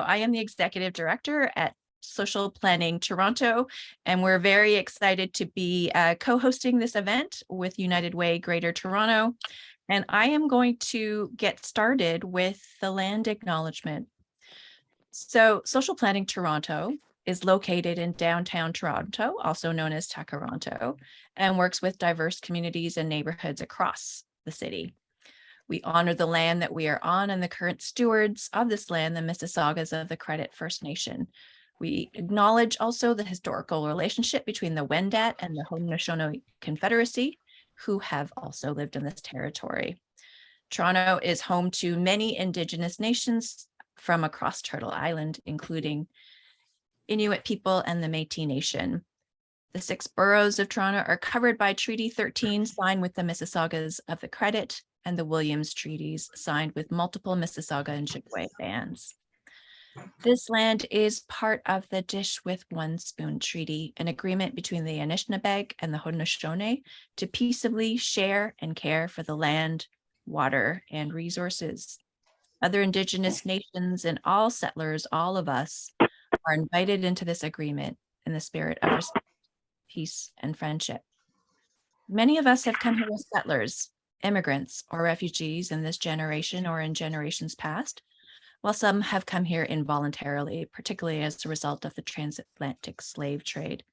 I am the Executive Director at Social Planning Toronto, and we're very excited to be co-hosting this event with United Way Greater Toronto. And I am going to get started with the land acknowledgement. So Social Planning Toronto is located in downtown Toronto, also known as Takaronto, and works with diverse communities and neighborhoods across the city. We honor the land that we are on and the current stewards of this land, the Mississaugas of the Credit First Nation. We acknowledge also the historical relationship between the Wendat and the Haudenosaunee Confederacy, who have also lived in this territory. Toronto is home to many Indigenous nations from across Turtle Island, including Inuit people and the Métis Nation. The 6 boroughs of Toronto are covered by Treaty 13 signed with the Mississaugas of the Credit and the Williams Treaties signed with multiple Mississauga and Ojibwe bands. This land is part of the Dish with One Spoon Treaty, an agreement between the Anishinaabeg and the Haudenosaunee to peaceably share and care for the land, water, and resources. Other Indigenous nations and all settlers, all of us, are invited into this agreement in the spirit of respect, peace, and friendship. Many of us have come here as settlers, immigrants, or refugees in this generation or in generations past, while some have come here involuntarily, particularly as a result of the transatlantic slave trade.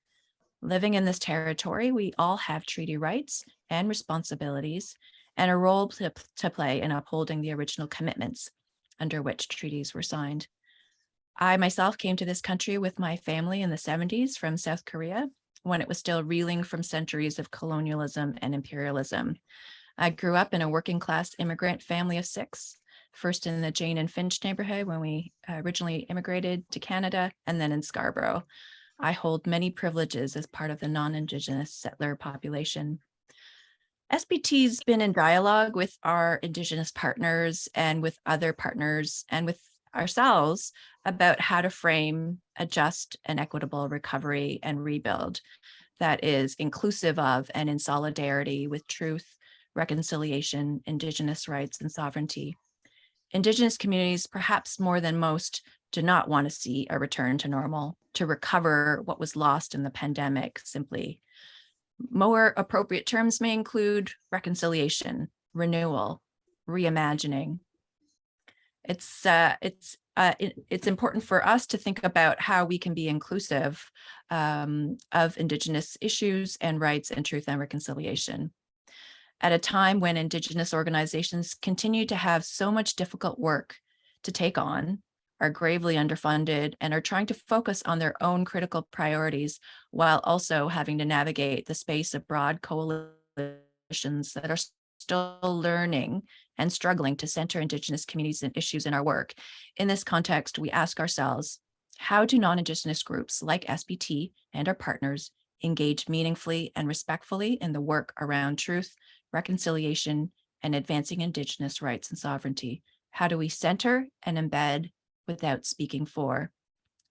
Living in this territory, we all have treaty rights and responsibilities and a role to play in upholding the original commitments under which treaties were signed. I myself came to this country with my family in the 70s from South Korea, when it was still reeling from centuries of colonialism and imperialism. I grew up in a working class immigrant family of 6, first in the Jane and Finch neighborhood when we originally immigrated to Canada, and then in Scarborough. I hold many privileges as part of the non-Indigenous settler population. SPT's been in dialogue with our Indigenous partners and with other partners and with ourselves about how to frame a just and equitable recovery and rebuild that is inclusive of and in solidarity with truth, reconciliation, Indigenous rights, and sovereignty. Indigenous communities, perhaps more than most, do not want to see a return to normal, to recover what was lost in the pandemic simply. More appropriate terms may include reconciliation, renewal, reimagining. It's important for us to think about how we can be inclusive of Indigenous issues and rights and truth and reconciliation. At a time when Indigenous organizations continue to have so much difficult work to take on, are gravely underfunded, and are trying to focus on their own critical priorities while also having to navigate the space of broad coalitions that are still learning and struggling to center Indigenous communities and issues in our work. In this context, we ask ourselves, how do non-Indigenous groups like SPT and our partners engage meaningfully and respectfully in the work around truth, reconciliation, and advancing Indigenous rights and sovereignty? How do we center and embed without speaking for?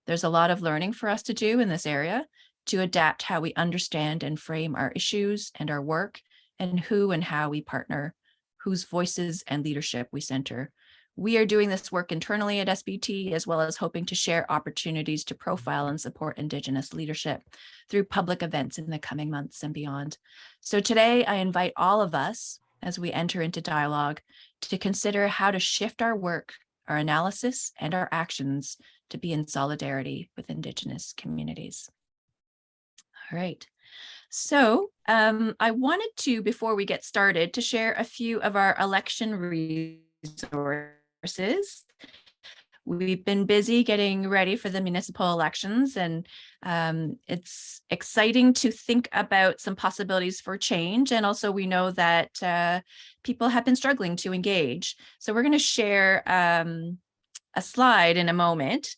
There's a lot of learning for us to do in this area to adapt how we understand and frame our issues and our work, and who and how we partner, whose voices and leadership we center. We are doing this work internally at SBT, as well as hoping to share opportunities to profile and support Indigenous leadership through public events in the coming months and beyond. So today, I invite all of us, as we enter into dialogue, to consider how to shift our work, our analysis, and our actions to be in solidarity with Indigenous communities. All right. So I wanted to, before we get started, to share a few of our election resources. We've been busy getting ready for the municipal elections, and it's exciting to think about some possibilities for change. And also we know that people have been struggling to engage. So we're going to share a slide in a moment.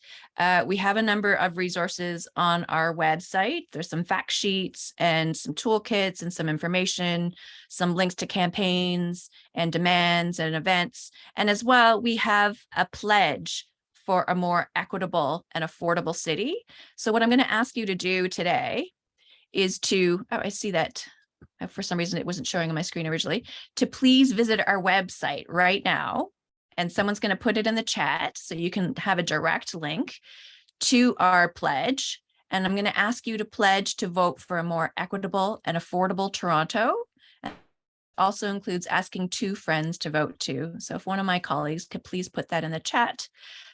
We have a number of resources on our website. There's some fact sheets and some toolkits and some information, some links to campaigns and demands and events. And as well, we have a pledge for a more equitable and affordable city. So what I'm going to ask you to do today is to, I see that for some reason it wasn't showing on my screen originally, to please visit our website right now and someone's going to put it in the chat so you can have a direct link to our pledge. And I'm going to ask you to pledge to vote for a more equitable and affordable Toronto. Also includes asking 2 friends to vote too. So if one of my colleagues could please put that in the chat,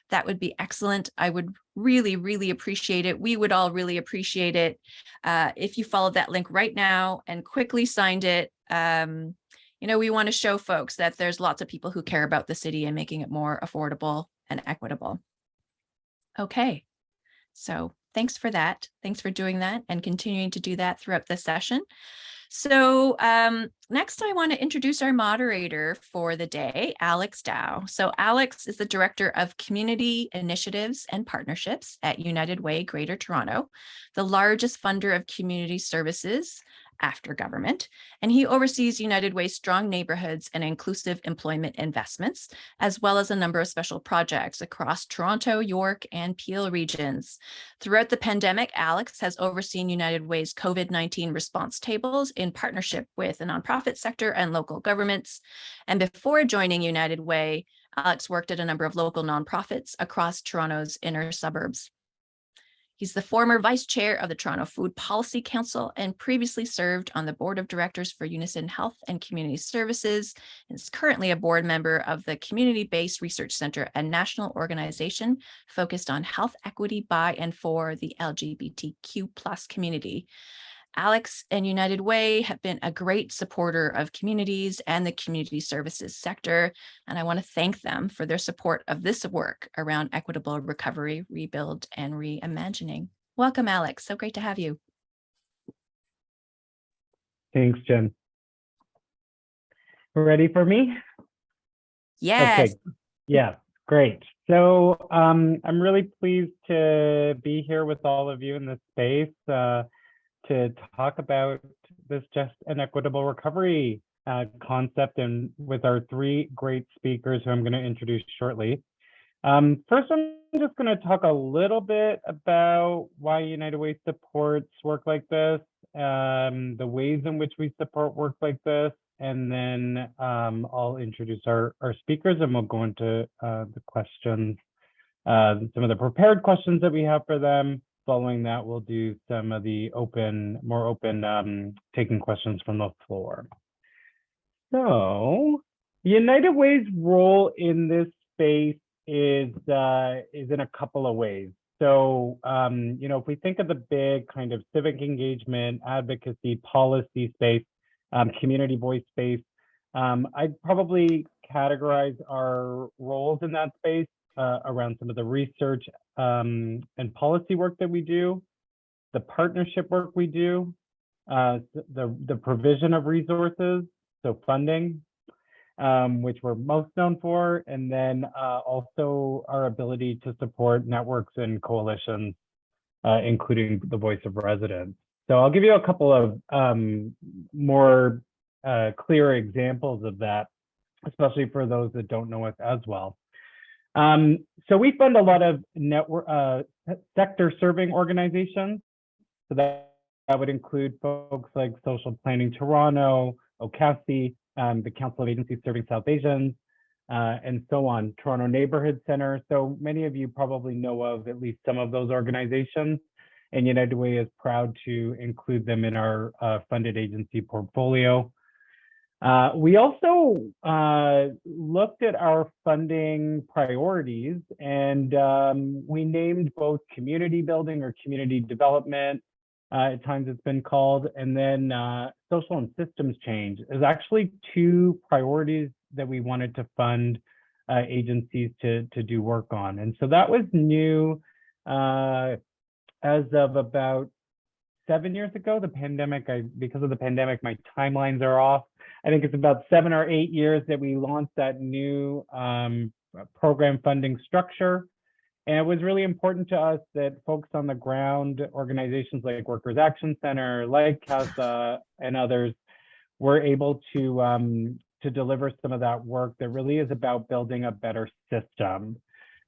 that would be excellent. I would really, really appreciate it. We would all really appreciate it if you followed that link right now and quickly signed it. You know, we want to show folks that there's lots of people who care about the city and making it more affordable and equitable. Okay, so thanks for that. Thanks for doing that and continuing to do that throughout the session. So next I want to introduce our moderator for the day, Alex Dow. So Alex is the Director of Community Initiatives and Partnerships at United Way Greater Toronto, the largest funder of community services after government, and he oversees United Way's strong neighborhoods and inclusive employment investments, as well as a number of special projects across Toronto, York, and Peel regions. Throughout the pandemic, Alex has overseen United Way's COVID-19 response tables in partnership with the nonprofit sector and local governments. And before joining United Way, Alex worked at a number of local nonprofits across Toronto's inner suburbs. He's the former vice chair of the Toronto Food Policy Council and previously served on the board of directors for Unison Health and Community Services, and is currently a board member of the Community-Based Research Center, a national organization focused on health equity by and for the LGBTQ+ community. Alex and United Way have been a great supporter of communities and the community services sector, and I want to thank them for their support of this work around equitable recovery, rebuild, and reimagining. Welcome, Alex. So great to have you. Thanks, Jen. Ready for me? Yes. Okay. Yeah, great. So I'm really pleased to be here with all of you in this space to talk about this just an equitable recovery concept, and with our 3 great speakers who I'm going to introduce shortly. First, I'm just going to talk a little bit about why United Way supports work like this, the ways in which we support work like this, and then I'll introduce our speakers, and we'll go into the questions, some of the prepared questions that we have for them. Following that, we'll do some of the more open taking questions from the floor. So United Way's role in this space is in a couple of ways. So, you know, if we think of the big kind of civic engagement, advocacy, policy space, community voice space, I'd probably categorize our roles in that space around some of the research and policy work that we do, the partnership work we do, the provision of resources, so funding, which we're most known for, and then also our ability to support networks and coalitions, including the Voice of Residents. So I'll give you a couple of more clear examples of that, especially for those that don't know us as well. So we fund a lot of network sector serving organizations. So that would include folks like Social Planning Toronto, OCASI, the Council of Agencies Serving South Asians, and so on, Toronto Neighbourhood Center. So many of you probably know of at least some of those organizations, and United Way is proud to include them in our funded agency portfolio. We also looked at our funding priorities, and we named both community building or community development, at times it's been called, and then social and systems change is actually 2 priorities that we wanted to fund agencies to do work on. And so that was new as of about 7 years ago. The pandemic, because of the pandemic, my timelines are off. I think it's about 7 or 8 years that we launched that new program funding structure. And it was really important to us that folks on the ground, organizations like Workers Action Center, like CASA, and others, were able to deliver some of that work that really is about building a better system.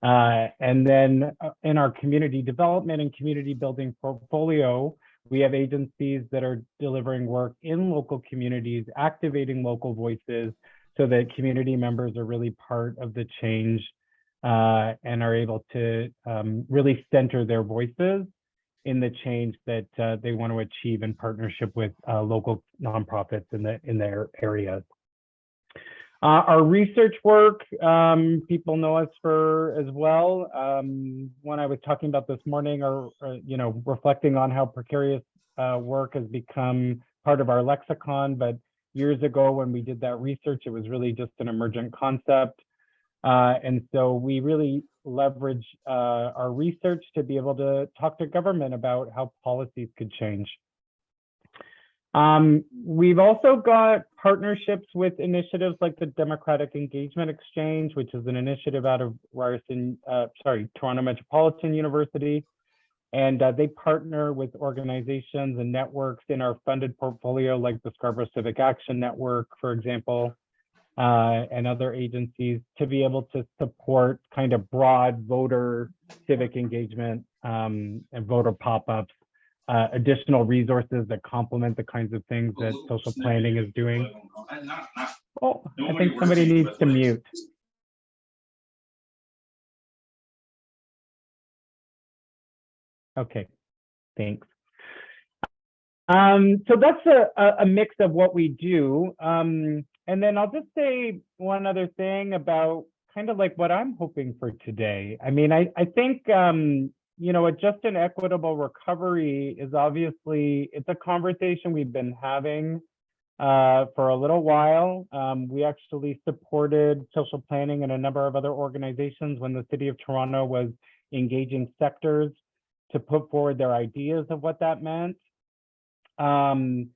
And then in our community development and community building portfolio, we have agencies that are delivering work in local communities, activating local voices, so that community members are really part of the change and are able to really center their voices in the change that they want to achieve in partnership with local nonprofits in their areas. Our research work, people know us for as well. When I was talking about this morning, or reflecting on how precarious work has become part of our lexicon, but years ago when we did that research, it was really just an emergent concept. And so we really leverage our research to be able to talk to government about how policies could change. We've also got partnerships with initiatives like the Democratic Engagement Exchange, which is an initiative out of Toronto Metropolitan University. And they partner with organizations and networks in our funded portfolio, like the Scarborough Civic Action Network, for example, and other agencies, to be able to support kind of broad voter civic engagement and voter pop-ups. Additional resources that complement the kinds of things that social planning is doing. Oh, I think somebody needs to mute. Okay, thanks. So that's a mix of what we do. And then I'll just say one other thing about kind of like what I'm hoping for today. I mean, I think a just and equitable recovery is obviously, it's a conversation we've been having for a little while. We actually supported social planning and a number of other organizations when the City of Toronto was engaging sectors to put forward their ideas of what that meant. And,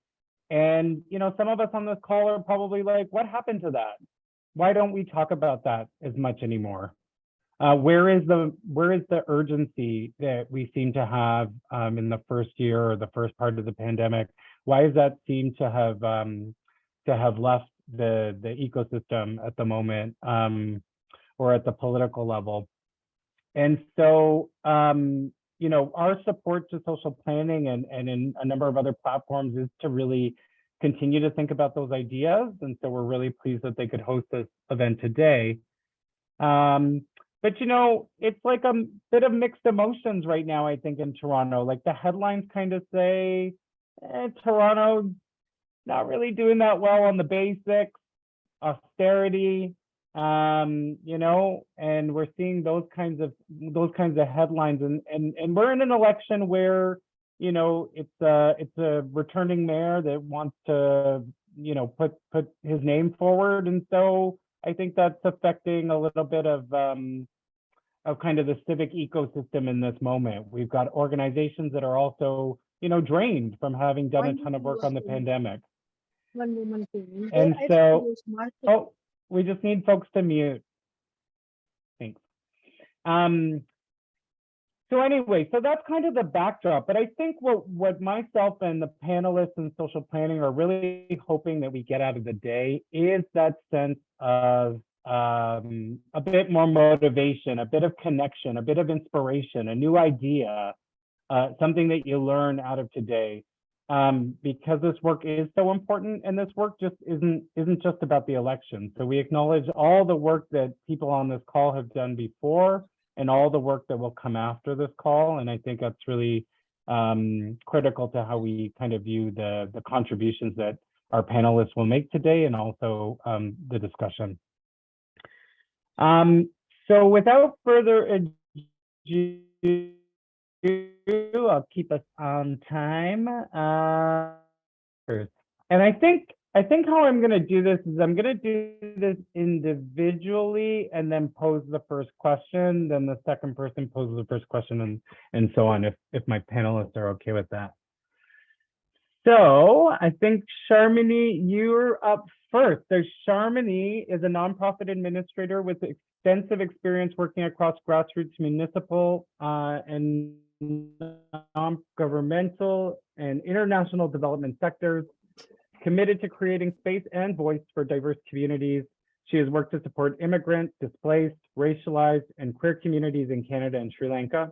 some of us on this call are probably like, what happened to that? Why don't we talk about that as much anymore? Where is the urgency that we seem to have in the first year or the first part of the pandemic? Why does that seem to have left the ecosystem at the moment or at the political level? And so, our support to social planning and in a number of other platforms is to really continue to think about those ideas. And so we're really pleased that they could host this event today. But it's like a bit of mixed emotions right now, I think, in Toronto. Like the headlines kind of say, Toronto's not really doing that well on the basics, austerity, and we're seeing those kinds of headlines. And we're in an election where, it's a returning mayor that wants to, put his name forward. And so I think that's affecting a little bit of kind of the civic ecosystem in this moment. We've got organizations that are also, drained from having done a ton of work on the pandemic. And so, we just need folks to mute. Thanks. So anyway, so that's kind of the backdrop. But I think what myself and the panelists in social planning are really hoping that we get out of the day is that sense of a bit more motivation, a bit of connection, a bit of inspiration, a new idea, something that you learn out of today. Because this work is so important, and this work just isn't just about the election. So we acknowledge all the work that people on this call have done before and all the work that will come after this call. And I think that's really critical to how we kind of view the contributions that our panelists will make today, and also the discussion. So without further ado, I'll keep us on time. And I think how I'm going to do this is I'm going to do this individually and then pose the first question, then the second person poses the first question, and so on, if my panelists are okay with that. So I think, Sharmini, you're up first. So Sharmini is a nonprofit administrator with extensive experience working across grassroots, municipal, and non-governmental and international development sectors, committed to creating space and voice for diverse communities. She has worked to support immigrant, displaced, racialized, and queer communities in Canada and Sri Lanka.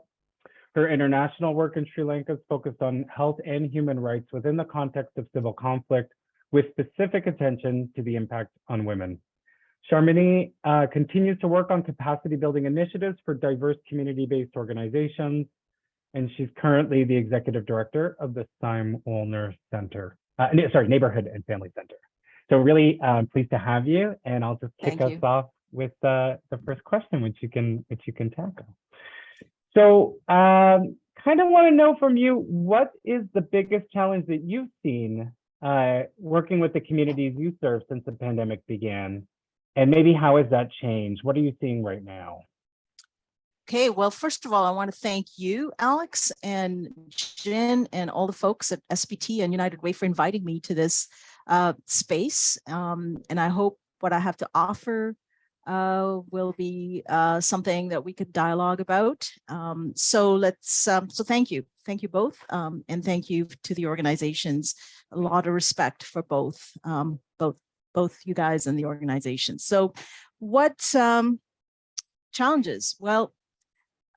Her international work in Sri Lanka is focused on health and human rights within the context of civil conflict, with specific attention to the impact on women. Sharmini continues to work on capacity building initiatives for diverse community-based organizations, and she's currently the executive director of the Syme Woolner Center, Neighborhood and Family Center. So really pleased to have you, and I'll just kick us off with the first question, which you can tackle. So kind of want to know from you, what is the biggest challenge that you've seen working with the communities you serve since the pandemic began? And maybe how has that changed? What are you seeing right now? Okay, well, first of all, I want to thank you, Alex, and Jen, and all the folks at SBT and United Way for inviting me to this space. And I hope what I have to offer will be something that we could dialogue about. So thank you. Thank you both. And thank you to the organizations. A lot of respect for both you guys and the organization. So what challenges? Well,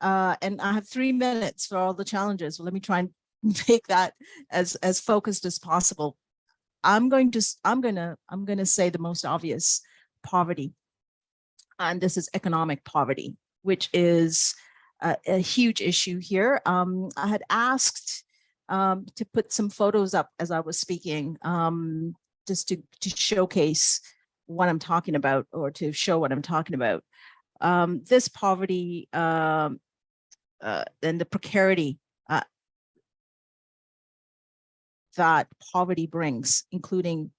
and I have 3 minutes for all the challenges. Well, let me try and make that as focused as possible. I'm going to say the most obvious: poverty. And this is economic poverty, which is a huge issue here. I had asked to put some photos up as I was speaking, just to showcase what I'm talking about, or to show what I'm talking about. This poverty and the precarity that poverty brings, including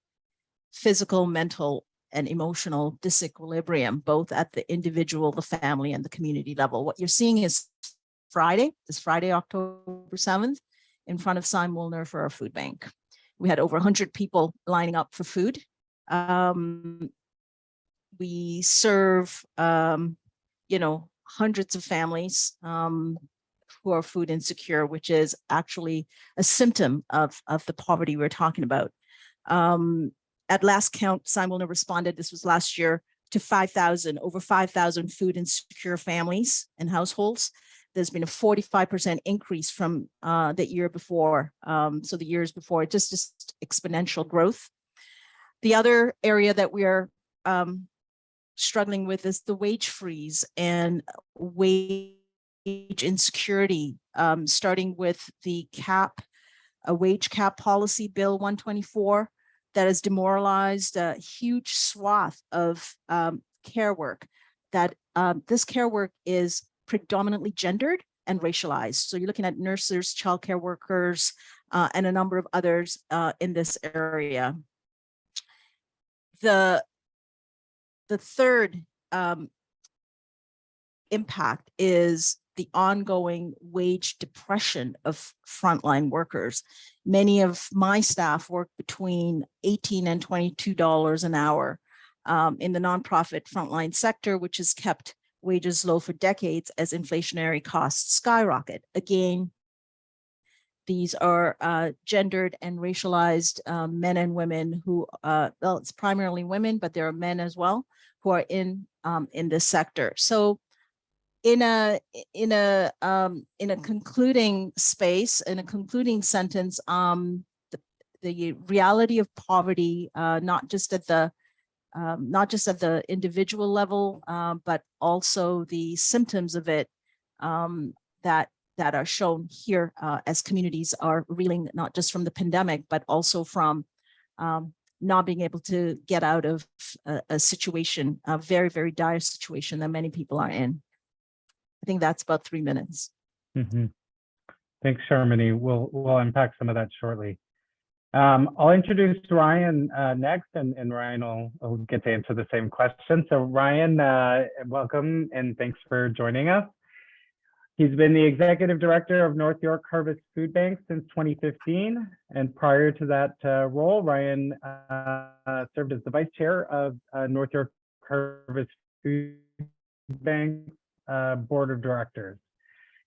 physical, mental, and emotional disequilibrium, both at the individual, the family, and the community level. What you're seeing is this Friday, October 7th, in front of Syme Woolner for our food bank. We had over 100 people lining up for food. We serve, hundreds of families who are food insecure, which is actually a symptom of the poverty we're talking about. At last count, Syme Woolner responded, this was last year, to over 5,000 food insecure families and households. There's been a 45% increase from the year before. So the years before, just exponential growth. The other area that we are struggling with is the wage freeze and wage insecurity, starting with the wage cap policy, Bill 124, that has demoralized a huge swath of care work. That this care work is predominantly gendered and racialized. So you're looking at nurses, childcare workers, and a number of others in this area. The third impact is the ongoing wage depression of frontline workers. Many of my staff work between $18 and $22 an hour in the nonprofit frontline sector, which has kept wages low for decades as inflationary costs skyrocket. Again, these are gendered and racialized men and women who, well, it's primarily women, but there are men as well who are in this sector. So in a concluding space, in a concluding sentence, the reality of poverty, not just at the individual level, but also the symptoms of it that are shown here as communities are reeling, not just from the pandemic, but also from not being able to get out of a situation, a very, very dire situation that many people are in. I think that's about 3 minutes. Mm-hmm. Thanks, Sharmini. We'll unpack some of that shortly. I'll introduce Ryan next, and Ryan will get to answer the same question. So Ryan, welcome, and thanks for joining us. He's been the executive director of North York Harvest Food Bank since 2015. And prior to that role, Ryan served as the vice chair of North York Harvest Food Bank board of directors.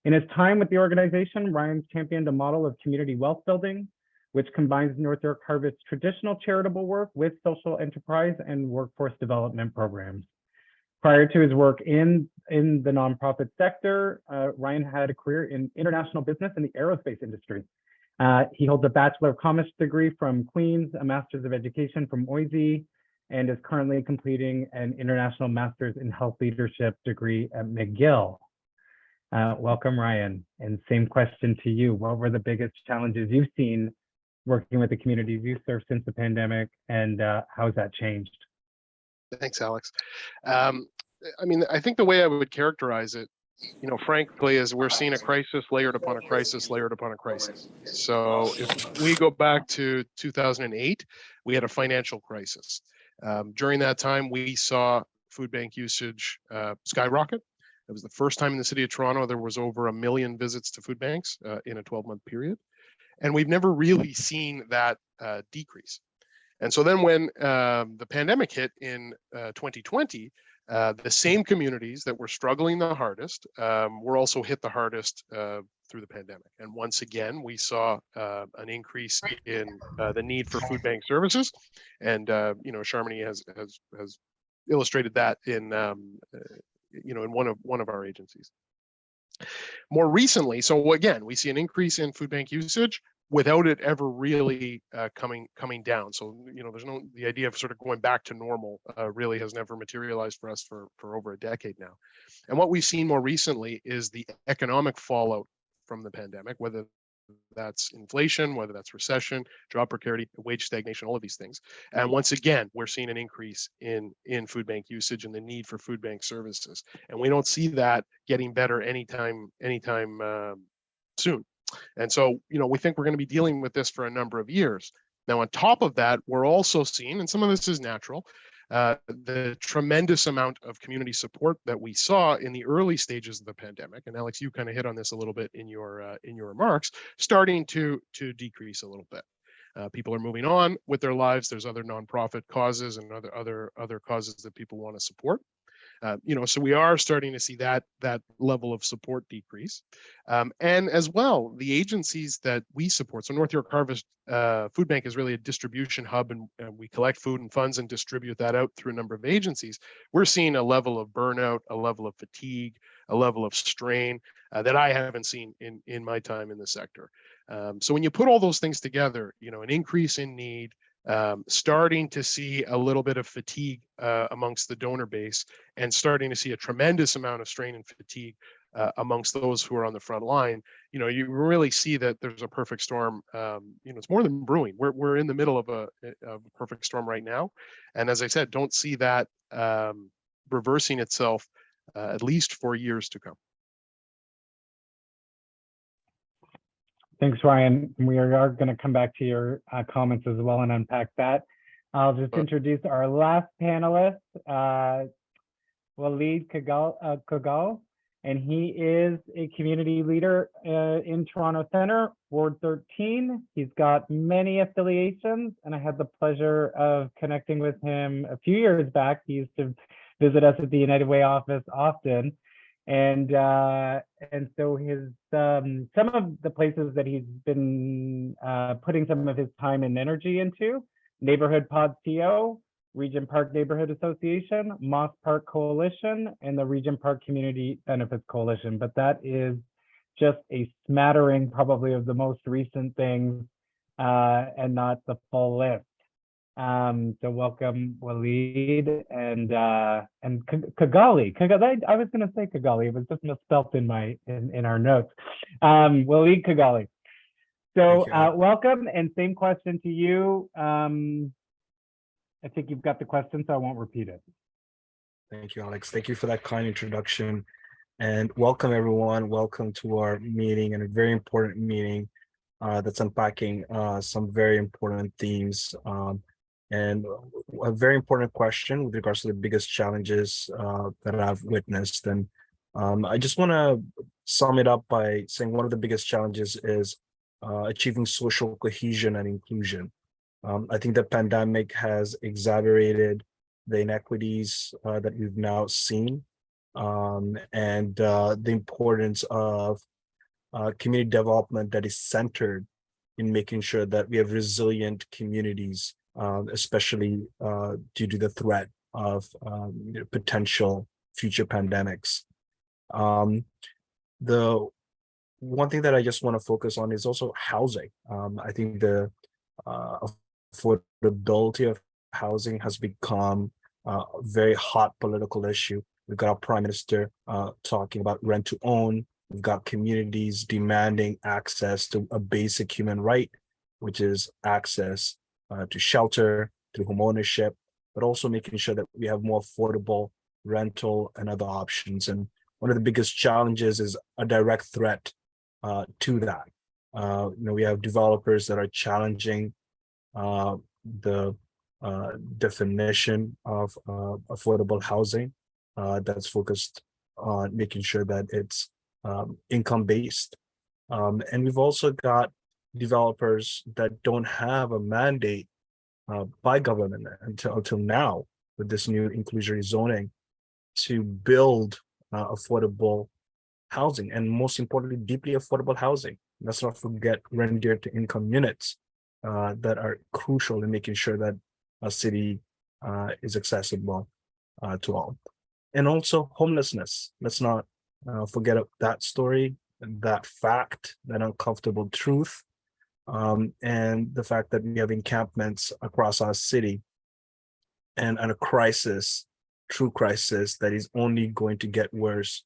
In his time with the organization, Ryan's championed a model of community wealth building, which combines North York Harvest's traditional charitable work with social enterprise and workforce development programs. Prior to his work in the nonprofit sector, Ryan had a career in international business in the aerospace industry. He holds a Bachelor of Commerce degree from Queen's, a Master's of Education from OISE, and is currently completing an International Master's in Health Leadership degree at McGill. Welcome, Ryan. And same question to you. What were the biggest challenges you've seen working with the communities you serve since the pandemic, and how has that changed? Thanks, Alex. I mean, I think the way I would characterize it, frankly, is we're seeing a crisis layered upon a crisis layered upon a crisis. So if we go back to 2008, we had a financial crisis. During that time, we saw food bank usage skyrocket. It was the first time in the city of Toronto there was over 1 million visits to food banks in a 12-month period. And we've never really seen that decrease. And so then when the pandemic hit in 2020, the same communities that were struggling the hardest were also hit the hardest through the pandemic. And once again, we saw an increase in the need for food bank services. And, Sharmini has illustrated that in, in one of our agencies. More recently, so again, we see an increase in food bank usage without it ever really coming down. So, there's the idea of sort of going back to normal really has never materialized for us for over a decade now. And what we've seen more recently is the economic fallout from the pandemic, whether that's inflation, whether that's recession, job precarity, wage stagnation, all of these things. And once again, we're seeing an increase in food bank usage and the need for food bank services. And we don't see that getting better anytime soon. And so, we think we're going to be dealing with this for a number of years. Now, on top of that, we're also seeing, and some of this is natural, the tremendous amount of community support that we saw in the early stages of the pandemic. And Alex, you kind of hit on this a little bit in your remarks, starting to decrease a little bit. People are moving on with their lives. There's other nonprofit causes and other causes that people want to support. So we are starting to see that level of support decrease. And as well, the agencies that we support, so North York Harvest Food Bank is really a distribution hub, and we collect food and funds and distribute that out through a number of agencies. We're seeing a level of burnout, a level of fatigue, a level of strain that I haven't seen in my time in the sector. So when you put all those things together, an increase in need, starting to see a little bit of fatigue amongst the donor base, and starting to see a tremendous amount of strain and fatigue amongst those who are on the front line, you really see that there's a perfect storm. It's more than brewing. We're in the middle of a perfect storm right now, and as I said, don't see that reversing itself at least for years to come. Thanks, Ryan. We are going to come back to your comments as well and unpack that. I'll just introduce our last panelist, Walied Khogali, and he is a community leader in Toronto Centre, Ward 13. He's got many affiliations, and I had the pleasure of connecting with him a few years back. He used to visit us at the United Way office often. And so his some of the places that he's been putting some of his time and energy into: Neighbourhood Pod CO, Regent Park Neighbourhood Association, Moss Park Coalition, and the Regent Park Community Benefits Coalition. But that is just a smattering, probably, of the most recent things, and not the full list. So welcome, Walied, and Khogali. I was going to say Khogali. It was just misspelled in our notes. Walied Khogali. So welcome, and same question to you. I think you've got the question, so I won't repeat it. Thank you, Alex. Thank you for that kind introduction, and welcome everyone. Welcome to our meeting, and a very important meeting that's unpacking some very important themes. And a very important question with regards to the biggest challenges that I've witnessed. And I just want to sum it up by saying one of the biggest challenges is achieving social cohesion and inclusion. I think the pandemic has exacerbated the inequities that we've now seen, and the importance of community development that is centered in making sure that we have resilient communities, especially due to the threat of potential future pandemics. The one thing that I just want to focus on is also housing. I think the affordability of housing has become a very hot political issue. We've got our prime minister talking about rent to own. We've got communities demanding access to a basic human right, which is access to shelter, to home ownership, but also making sure that we have more affordable rental and other options. And one of the biggest challenges is a direct threat to that. We have developers that are challenging the definition of affordable housing that's focused on making sure that it's income-based. And we've also got developers that don't have a mandate by government until now with this new inclusionary zoning to build affordable housing, and most importantly, deeply affordable housing. Let's not forget rent to income units that are crucial in making sure that a city is accessible to all. And also homelessness. Let's not forget that story, that fact, that uncomfortable truth, and the fact that we have encampments across our city and a crisis, true crisis, that is only going to get worse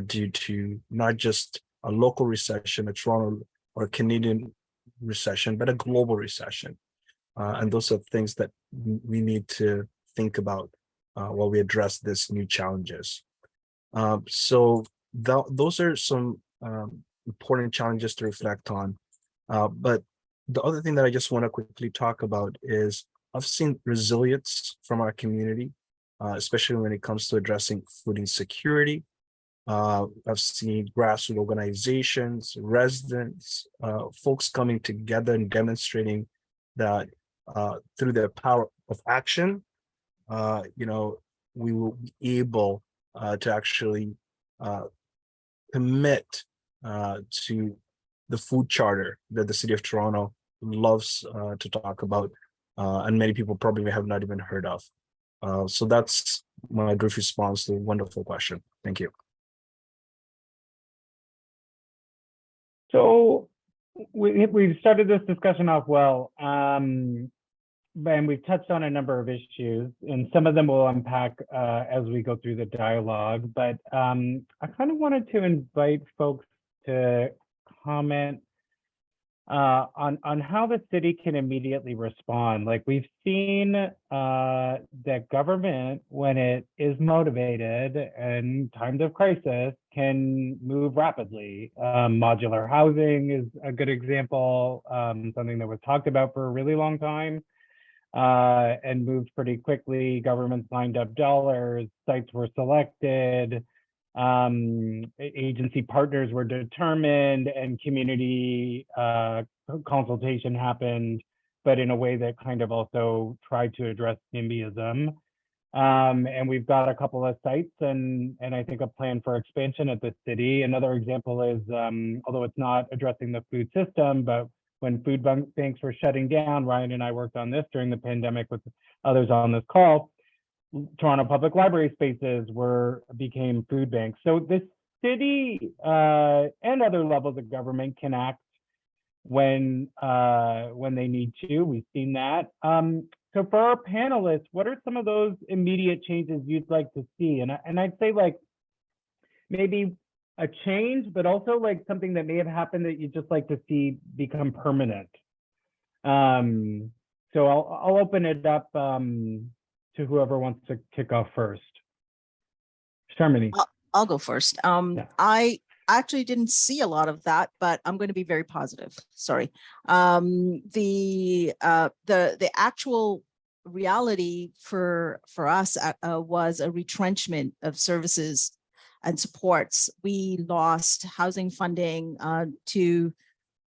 due to not just a local recession, a Toronto or Canadian recession, but a global recession. And those are things that we need to think about while we address these new challenges. So those are some important challenges to reflect on. But the other thing that I just want to quickly talk about is I've seen resilience from our community, especially when it comes to addressing food insecurity. I've seen grassroots organizations, residents, folks coming together and demonstrating that through their power of action, we will be able to actually commit to the food charter that the City of Toronto loves to talk about, and many people probably have not even heard of. So that's my brief response to a wonderful question. Thank you. So we've started this discussion off well, and we've touched on a number of issues, and some of them we'll unpack as we go through the dialogue. But I kind of wanted to invite folks to comment on how the city can immediately respond. Like, we've seen that government, when it is motivated in times of crisis, can move rapidly. Modular housing is a good example, something that was talked about for a really long time and moved pretty quickly. Governments lined up dollars, sites were selected, agency partners were determined, and community consultation happened, but in a way that kind of also tried to address NIMBYism. And we've got a couple of sites and I think a plan for expansion at the city. Another example is, although it's not addressing the food system, but when food banks were shutting down, Ryan and I worked on this during the pandemic with others on this call. Toronto Public Library spaces became food banks. So the city and other levels of government can act when they need to. We've seen that. So for our panelists, what are some of those immediate changes you'd like to see? And I'd say, like, maybe a change, but also like something that may have happened that you'd just like to see become permanent. So I'll open it up to whoever wants to kick off first. Sharmini. I'll go first. Yeah. I actually didn't see a lot of that, but I'm going to be very positive. Sorry. The actual reality for us was a retrenchment of services and supports. We lost housing funding to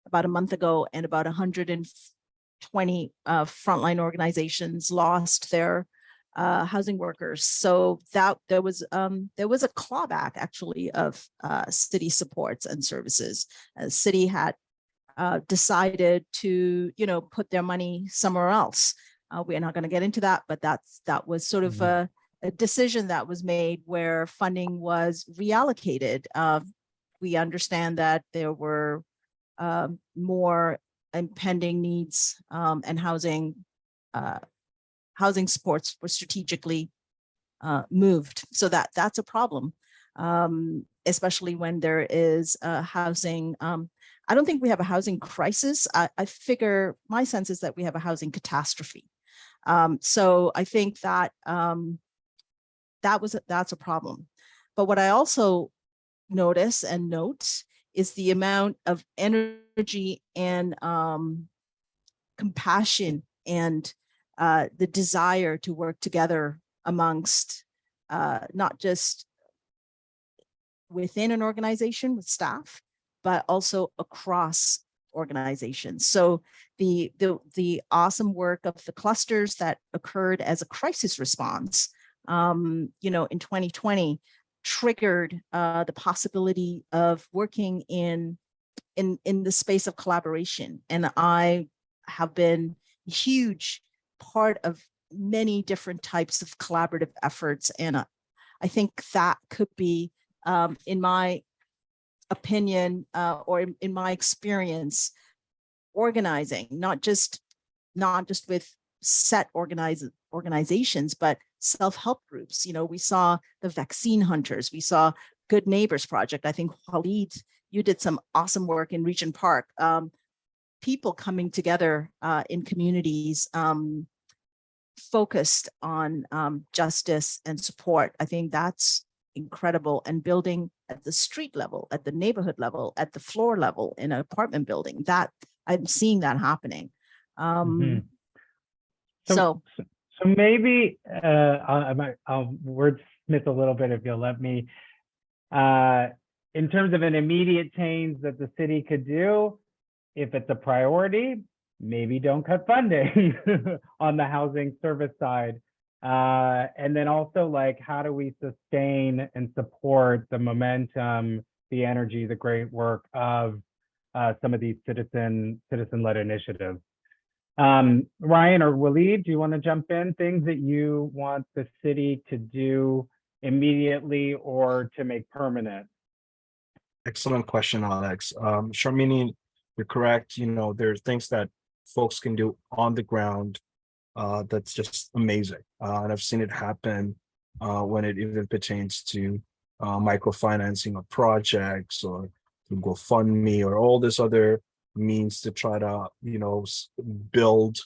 about a month ago, and about 120 frontline organizations lost their housing workers. So that there was a clawback actually of city supports and services. The city had decided to put their money somewhere else. We're not going to get into that, but that was sort of a decision that was made where funding was reallocated. We understand that there were more impending needs and housing housing supports were strategically moved. So that's a problem, especially when there is housing. I don't think we have a housing crisis. I figure my sense is that we have a housing catastrophe. So I think that that's a problem. But what I also notice and note is the amount of energy and compassion and the desire to work together amongst not just within an organization with staff, but also across organizations. So the awesome work of the clusters that occurred as a crisis response, in 2020, triggered the possibility of working in the space of collaboration. And I have been a huge part of many different types of collaborative efforts. And I think that could be, in my opinion, or in my experience, organizing, not just with set organizations, but self-help groups. We saw the Vaccine Hunters, we saw Good Neighbors Project. I think Walied, you did some awesome work in Regent Park. People coming together in communities focused on justice and support. I think that's incredible, and building at the street level, at the neighborhood level, at the floor level in an apartment building, that I'm seeing that happening. So maybe I'll wordsmith a little bit if you'll let me. In terms of an immediate change that the city could do, if it's a priority, maybe don't cut funding on the housing service side. And then also, like, how do we sustain and support the momentum, the energy, the great work of some of these citizen-led initiatives? Ryan or Walied, do you want to jump in? Things that you want the city to do immediately or to make permanent? Excellent question, Alex. Sharmini, you're correct. There are things that folks can do on the ground that's just amazing. And I've seen it happen when it even pertains to microfinancing of projects or GoFundMe or all this other means to try to, build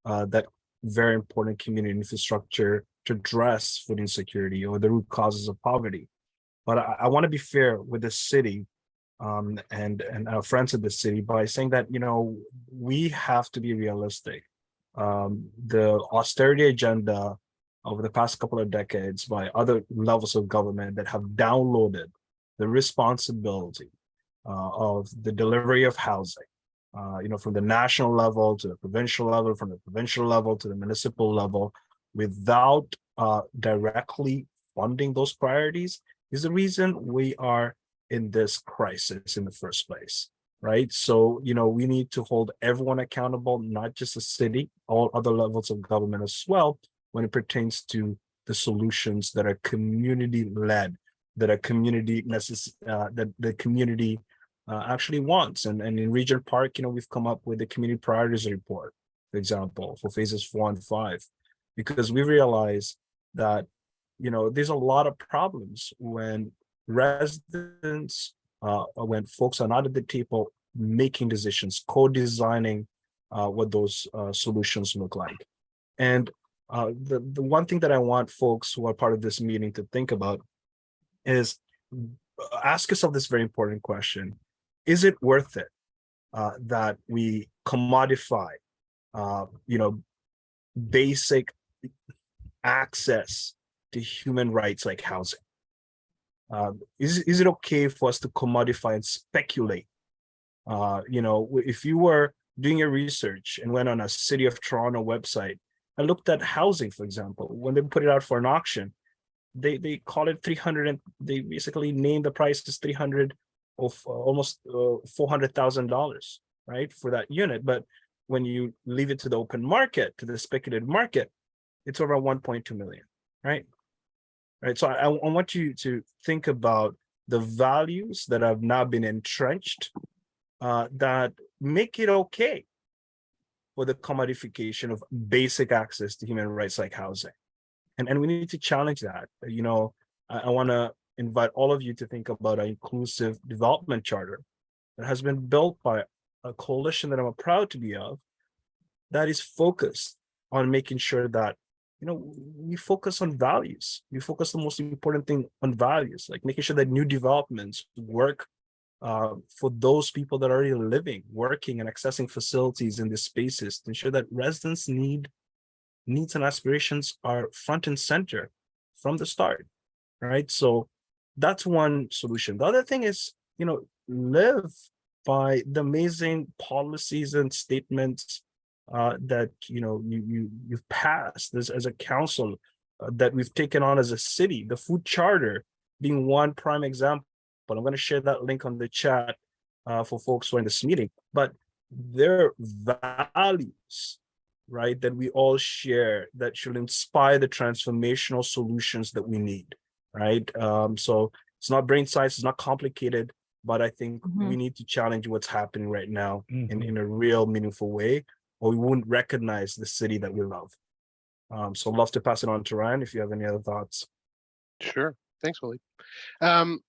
that very important community infrastructure to address food insecurity or the root causes of poverty. But I want to be fair with the city and our friends of the city by saying that, we have to be realistic. The austerity agenda over the past couple of decades by other levels of government that have downloaded the responsibility of the delivery of housing, from the national level to the provincial level, from the provincial level to the municipal level, without directly funding those priorities, is the reason we are in this crisis in the first place, right? So, we need to hold everyone accountable, not just the city, all other levels of government as well, when it pertains to the solutions that are community-led, that are community that the community actually wants. And in Regent Park, we've come up with the community priorities report, for example, for phases 4 and 5, because we realize that, there's a lot of problems when residents, when folks are not at the table making decisions, co-designing what those solutions look like. And the one thing that I want folks who are part of this meeting to think about is ask yourself this very important question. Is it worth it that we commodify, basic access to human rights like housing? Is it okay for us to commodify and speculate? If you were doing your research and went on a City of Toronto website and looked at housing, for example, when they put it out for an auction, they call it 300, and they basically name the price as 300 of almost $400,000, right, for that unit. But when you leave it to the open market, to the speculative market, it's over 1.2 million, right? Right. So I want you to think about the values that have now been entrenched that make it okay or the commodification of basic access to human rights like housing. And we need to challenge that. You know, I want to invite all of you to think about an inclusive development charter that has been built by a coalition that I'm proud to be of, that is focused on making sure that, you know, we focus on values. We focus the most important thing on values, like making sure that new developments work for those people that are already living, working, and accessing facilities in these spaces to ensure that residents' needs and aspirations are front and center from the start, right? So that's one solution. The other thing is, you know, live by the amazing policies and statements that, you know, you've passed as a council, that we've taken on as a city, the food charter being one prime example. But I'm going to share that link on the chat for folks who are in this meeting. But their values, right, that we all share, that should inspire the transformational solutions that we need, right? So it's not brain science, it's not complicated, but I think we need to challenge what's happening right now in a real meaningful way, or we wouldn't recognize the city that we love. So I'd love to pass it on to Ryan if you have any other thoughts. Sure. Thanks, Walied.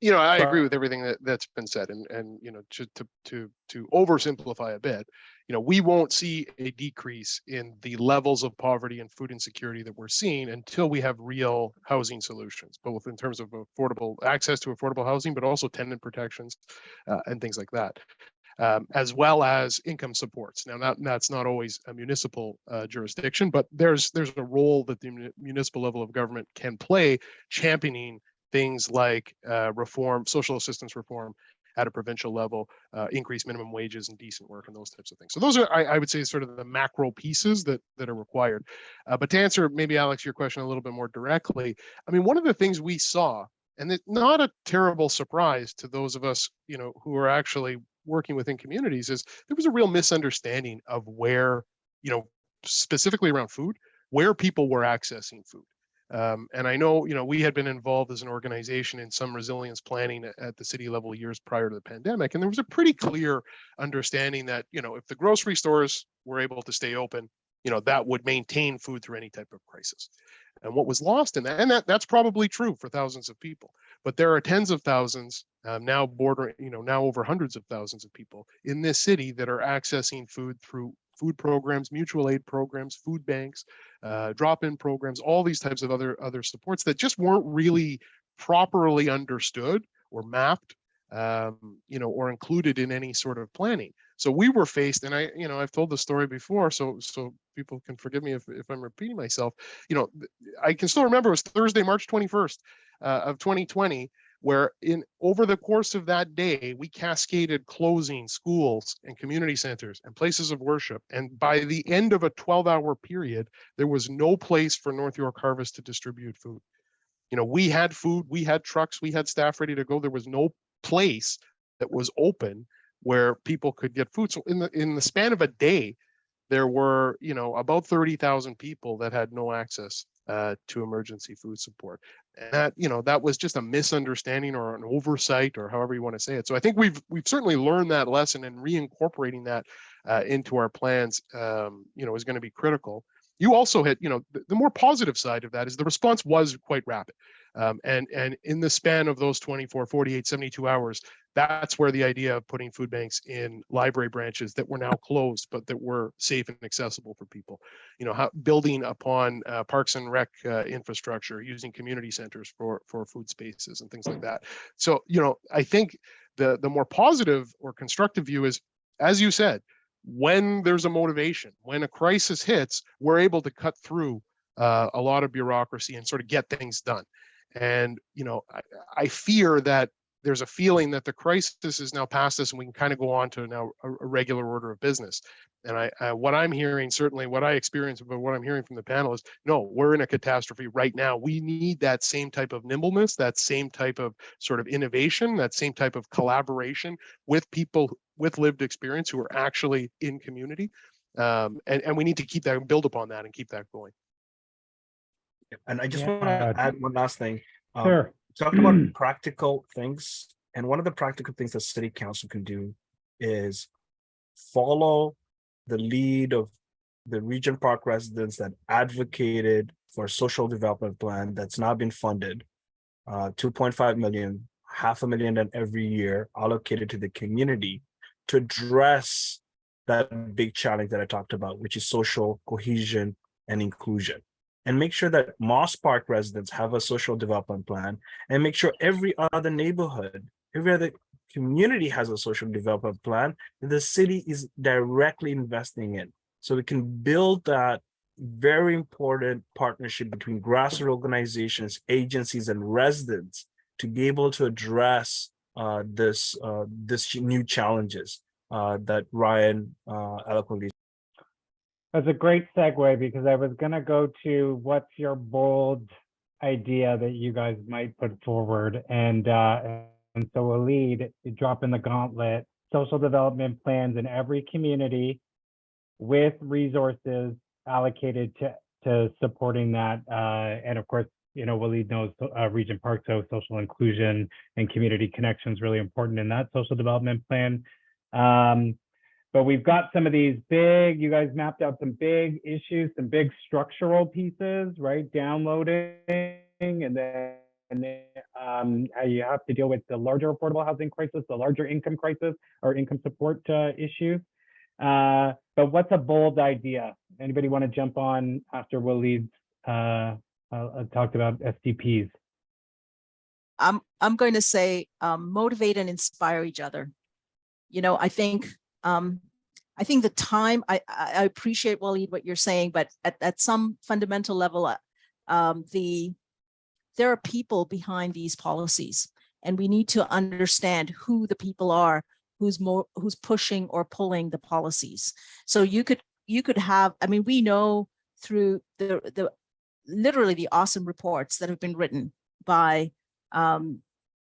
You know, I agree with everything that's been said, and you know, to oversimplify a bit, you know, we won't see a decrease in the levels of poverty and food insecurity that we're seeing until we have real housing solutions, both in terms of affordable access to affordable housing, but also tenant protections and things like that, as well as income supports. Now, that's not always a municipal jurisdiction, but there's a role that the municipal level of government can play championing things like reform, social assistance reform at a provincial level, increased minimum wages and decent work and those types of things. So those are, I would say, sort of the macro pieces that are required. But to answer maybe, Alex, your question a little bit more directly, I mean, one of the things we saw, and it's not a terrible surprise to those of us, you know, who are actually working within communities, is there was a real misunderstanding of where, you know, specifically around food, where people were accessing food. And I know, you know, we had been involved as an organization in some resilience planning at the city level years prior to the pandemic. And there was a pretty clear understanding that, you know, if the grocery stores were able to stay open, you know, that would maintain food through any type of crisis. And what was lost in that, and that's probably true for thousands of people, but there are tens of thousands, now bordering, you know, now over hundreds of thousands of people in this city that are accessing food through food programs, mutual aid programs, food banks, drop-in programs, all these types of other supports that just weren't really properly understood or mapped, you know, or included in any sort of planning. So we were faced, and you know, I've told the story before, so people can forgive me if I'm repeating myself. You know, I can still remember it was Thursday, March 21st of 2020. Where over the course of that day, we cascaded closing schools and community centers and places of worship. And by the end of a 12-hour period, there was no place for North York Harvest to distribute food. You know, we had food, we had trucks, we had staff ready to go. There was no place that was open where people could get food. So in the span of a day, there were, you know, about 30,000 people that had no access to emergency food support. And that, you know, that was just a misunderstanding or an oversight, or however you want to say it. So I think we've certainly learned that lesson, and reincorporating that into our plans, you know, is going to be critical. You also hit, you know, the more positive side of that is the response was quite rapid. And in the span of those 24, 48, 72 hours, that's where the idea of putting food banks in library branches that were now closed, but that were safe and accessible for people, you know, building upon parks and rec infrastructure, using community centers for food spaces and things like that. So, you know, I think the more positive or constructive view is, as you said, when there's a motivation, when a crisis hits, we're able to cut through a lot of bureaucracy and sort of get things done. And, you know, I fear that there's a feeling that the crisis is now past us and we can kind of go on to now a regular order of business. And what I'm hearing, certainly what I experience, but what I'm hearing from the panel is, no, we're in a catastrophe right now. We need that same type of nimbleness, that same type of sort of innovation, that same type of collaboration with people with lived experience who are actually in community. And we need to keep that and build upon that and keep that going. And I just want to add one last thing. Sure. Talked about practical things, and one of the practical things that city council can do is follow the lead of the Regent Park residents that advocated for a social development plan that's now been funded, 2.5 million, $500,000 every year allocated to the community to address that big challenge that I talked about, which is social cohesion and inclusion. And make sure that Moss Park residents have a social development plan, and make sure every other neighborhood, every other community has a social development plan that the city is directly investing in. So we can build that very important partnership between grassroots organizations, agencies, and residents to be able to address this new challenges that Ryan eloquently. That's a great segue, because I was going to go to what's your bold idea that you guys might put forward. And so Walied, drop in the gauntlet, social development plans in every community with resources allocated to supporting that. And of course, Walied knows Regent Park, so social inclusion and community connection is really important in that social development plan. But we've got some of these big, you guys mapped out some big issues, some big structural pieces, right? Downloading, and then you have to deal with the larger affordable housing crisis, the larger income crisis, or income support issues. But what's a bold idea? Anybody want to jump on after Walied talked about SDPs? I'm going to say motivate and inspire each other. I think the time, I appreciate, Walied, what you're saying, but at some fundamental level, there are people behind these policies, and we need to understand who the people are who's pushing or pulling the policies. So you could have, we know through the literally the awesome reports that have been written by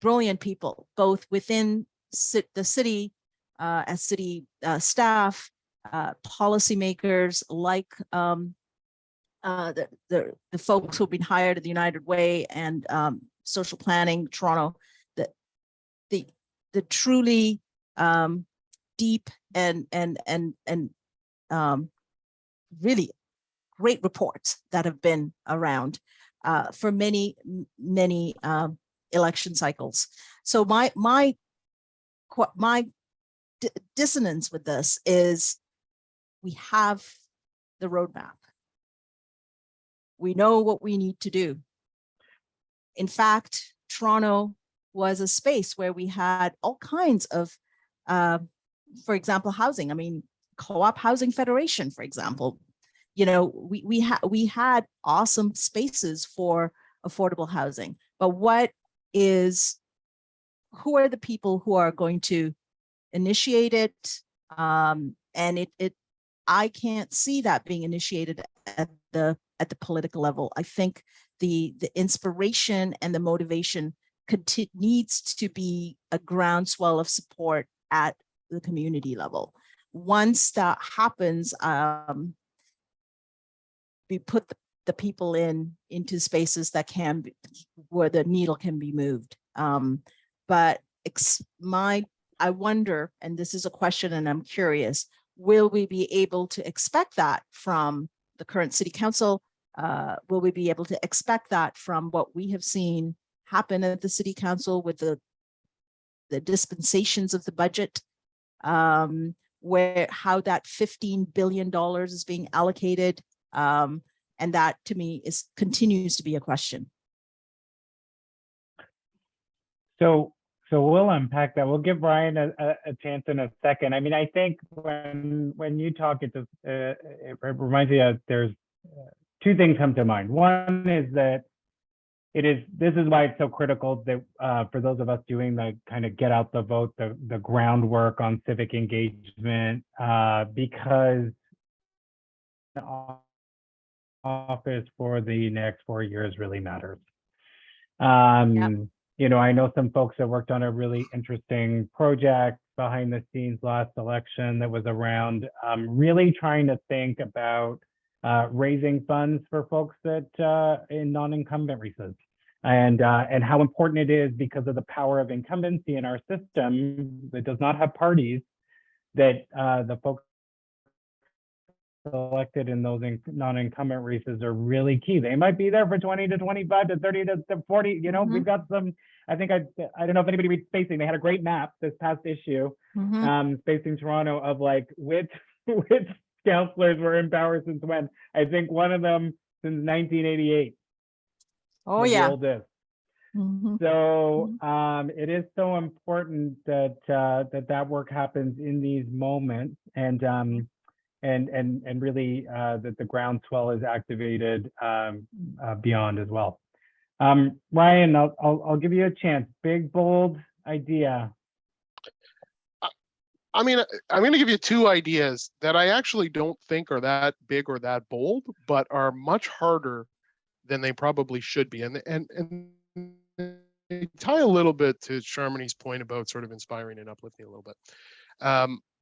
brilliant people, both within the city, as city staff, policymakers, like the folks who've been hired at the United Way and social planning Toronto, the truly deep and really great reports that have been around for many election cycles. So my dissonance with this is we have the roadmap. We know what we need to do. In fact, Toronto was a space where we had all kinds of, for example, housing. Co-op Housing Federation, for example. We had awesome spaces for affordable housing. But who are the people who are going to initiate it? And I can't see that being initiated at the political level. I think the inspiration and the motivation needs to be a groundswell of support at the community level. Once that happens, we put the people into spaces that where the needle can be moved. But I wonder, and this is a question and I'm curious, will we be able to expect that from the current city council? Will we be able to expect that from what we have seen happen at the city council with the dispensations of the budget, how that $15 billion is being allocated? And that to me continues to be a question. So we'll unpack that. We'll give Ryan a chance in a second. I think when you talk, it reminds me that there's two things come to mind. One is that this is why it's so critical that for those of us doing the kind of get out the vote, the groundwork on civic engagement, because office for the next 4 years really matters. Yep. I know some folks that worked on a really interesting project behind the scenes last election that was around really trying to think about raising funds for folks that in non-incumbent races, and how important it is because of the power of incumbency in our system that does not have parties, that the folks selected in those non-incumbent races are really key. They might be there for 20 to 25 to 30 to 40. You know, we've got some. I think I don't know if anybody reads Spacing. They had a great map this past issue, Spacing Toronto, of like which councillors were in power since when. I think one of them since 1988. Oh the yeah. oldest. So it is so important that that work happens in these moments, and really that the groundswell is activated beyond as well. Ryan, I'll give you a chance. Big, bold idea. I mean, I'm going to give you two ideas that I actually don't think are that big or that bold, but are much harder than they probably should be. And they tie a little bit to Sharmini's point about sort of inspiring and uplifting a little bit.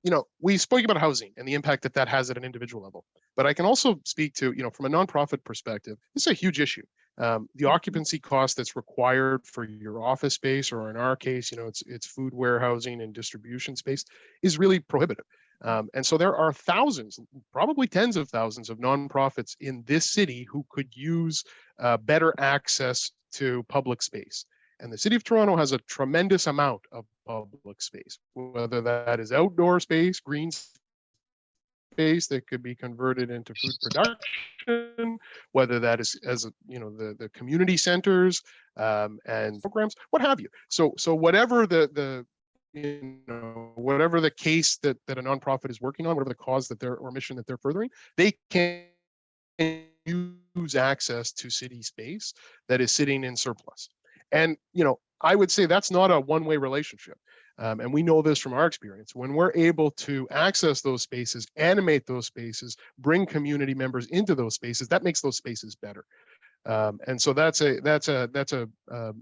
You know, we spoke about housing and the impact that that has at an individual level, but I can also speak to, you know, from a nonprofit perspective, this is a huge issue. The occupancy cost that's required for your office space, or in our case, you know, it's food warehousing and distribution space, is really prohibitive. And so there are thousands, probably tens of thousands of nonprofits in this city who could use better access to public space. And the city of Toronto has a tremendous amount of public space, whether that is outdoor space, green space that could be converted into food production, whether that is as you know the community centers and programs, what have you. So whatever the you know, whatever the case that a nonprofit is working on, whatever the cause that they're or mission that they're furthering, they can use access to city space that is sitting in surplus. And you know, I would say that's not a one-way relationship. And we know this from our experience. When we're able to access those spaces, animate those spaces, bring community members into those spaces, that makes those spaces better. And so that's a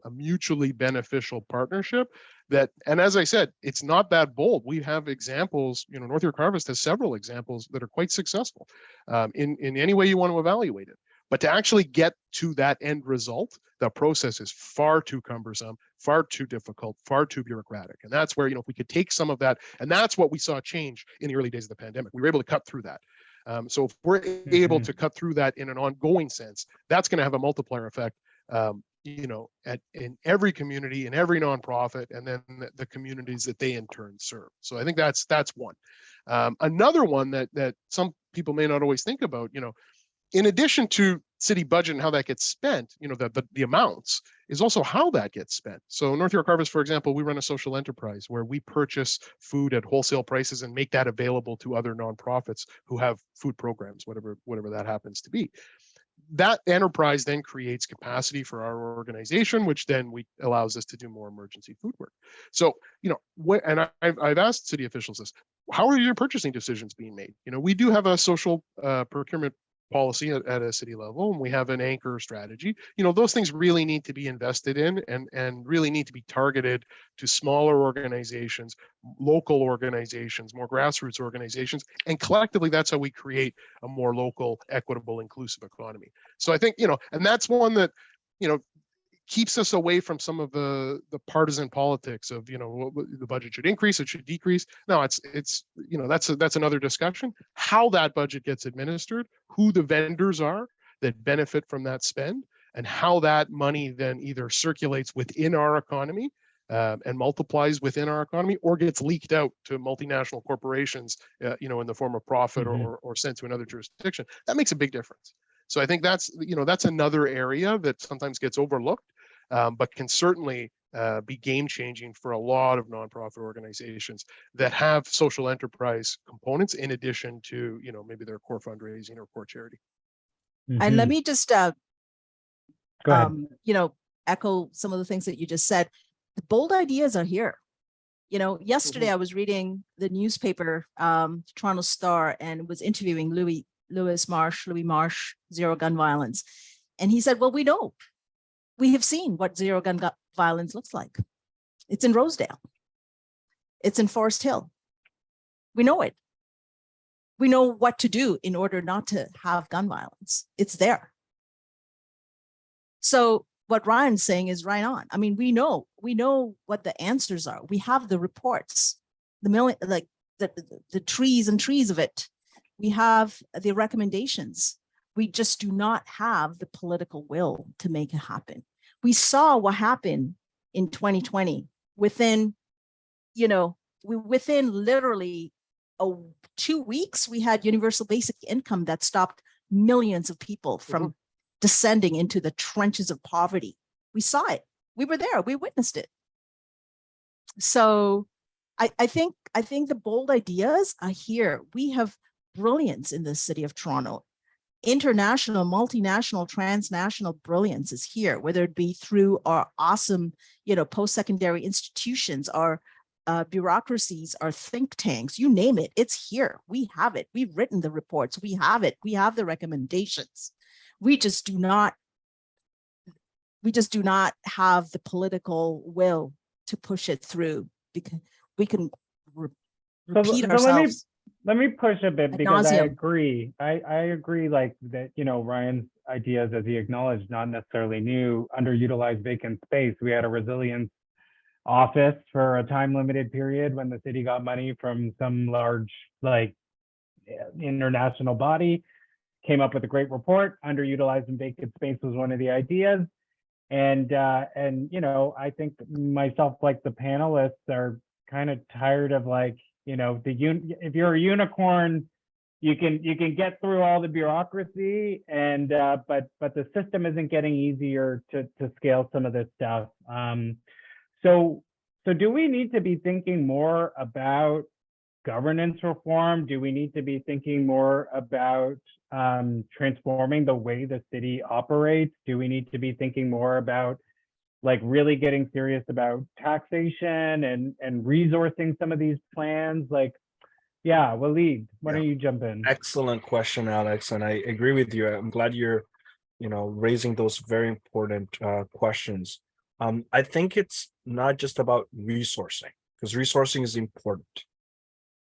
mutually beneficial partnership that, and as I said, it's not that bold. We have examples, you know, North York Harvest has several examples that are quite successful in any way you want to evaluate it. But to actually get to that end result, the process is far too cumbersome, far too difficult, far too bureaucratic. And that's where, you know, if we could take some of that, and that's what we saw change in the early days of the pandemic. We were able to cut through that. So if we're able to cut through that in an ongoing sense, that's going to have a multiplier effect, you know, in every community, in every nonprofit, and then the communities that they in turn serve. So I think that's one. Another one that some people may not always think about, you know, in addition to city budget and how that gets spent, you know, the amounts is also how that gets spent. So North York Harvest, for example, we run a social enterprise where we purchase food at wholesale prices and make that available to other nonprofits who have food programs, whatever that happens to be. That enterprise then creates capacity for our organization, which then allows us to do more emergency food work. So, you know, and I've asked city officials this, how are your purchasing decisions being made? You know, we do have a social procurement policy at a city level, and we have an anchor strategy. You know, those things really need to be invested in and really need to be targeted to smaller organizations, local organizations, more grassroots organizations, and collectively that's how we create a more local, equitable, inclusive economy. So I think, you know, and that's one that, you know, keeps us away from some of the partisan politics of, you know, the budget should increase, it should decrease. No, it's you know, that's another discussion. How that budget gets administered, who the vendors are that benefit from that spend, and how that money then either circulates within our economy and multiplies within our economy, or gets leaked out to multinational corporations, you know, in the form of profit or sent to another jurisdiction. That makes a big difference. So I think that's, you know, that's another area that sometimes gets overlooked, but can certainly be game-changing for a lot of nonprofit organizations that have social enterprise components in addition to, you know, maybe their core fundraising or core charity. And let me just, Go ahead. you know, echo some of the things that you just said. The bold ideas are here. You know, yesterday I was reading the newspaper, Toronto Star, and was interviewing Louis Marsh, Zero Gun Violence. And he said, well, we have seen what zero gun violence looks like. It's in Rosedale. It's in Forest Hill. We know it. We know what to do in order not to have gun violence. It's there. So what Ryan's saying is right on. I mean, we know what the answers are. We have the reports, the trees and trees of it. We have the recommendations. We just do not have the political will to make it happen. We saw what happened in 2020 within, within literally 2 weeks, we had universal basic income that stopped millions of people from descending into the trenches of poverty. We saw it. We were there. We witnessed it. So I think the bold ideas are here. We have brilliance in the city of Toronto. International, multinational, transnational brilliance is here, whether it be through our awesome, post-secondary institutions, our bureaucracies, our think tanks, you name it, it's here. We have it. We've written the reports. We have it. We have the recommendations. We just do not have the political will to push it through, because we can repeat ourselves. Let me push a bit, Ad because I nauseam. agree. I agree, like that, Ryan's ideas, as he acknowledged, not necessarily new. Underutilized vacant space. We had a resilience office for a time limited period when the city got money from some large, like, international body, came up with a great report. Underutilized and vacant space was one of the ideas. And I think myself, like the panelists, are kind of tired of, like, if you're a unicorn, you can get through all the bureaucracy, and but the system isn't getting easier to scale some of this stuff. So do we need to be thinking more about governance reform? Do we need to be thinking more about transforming the way the city operates? Do we need to be thinking more about, like, really getting serious about taxation and resourcing some of these plans? Like, yeah, Walied, why don't you jump in? Excellent question, Alex, and I agree with you. I'm glad you're, raising those very important questions. I think it's not just about resourcing, because resourcing is important,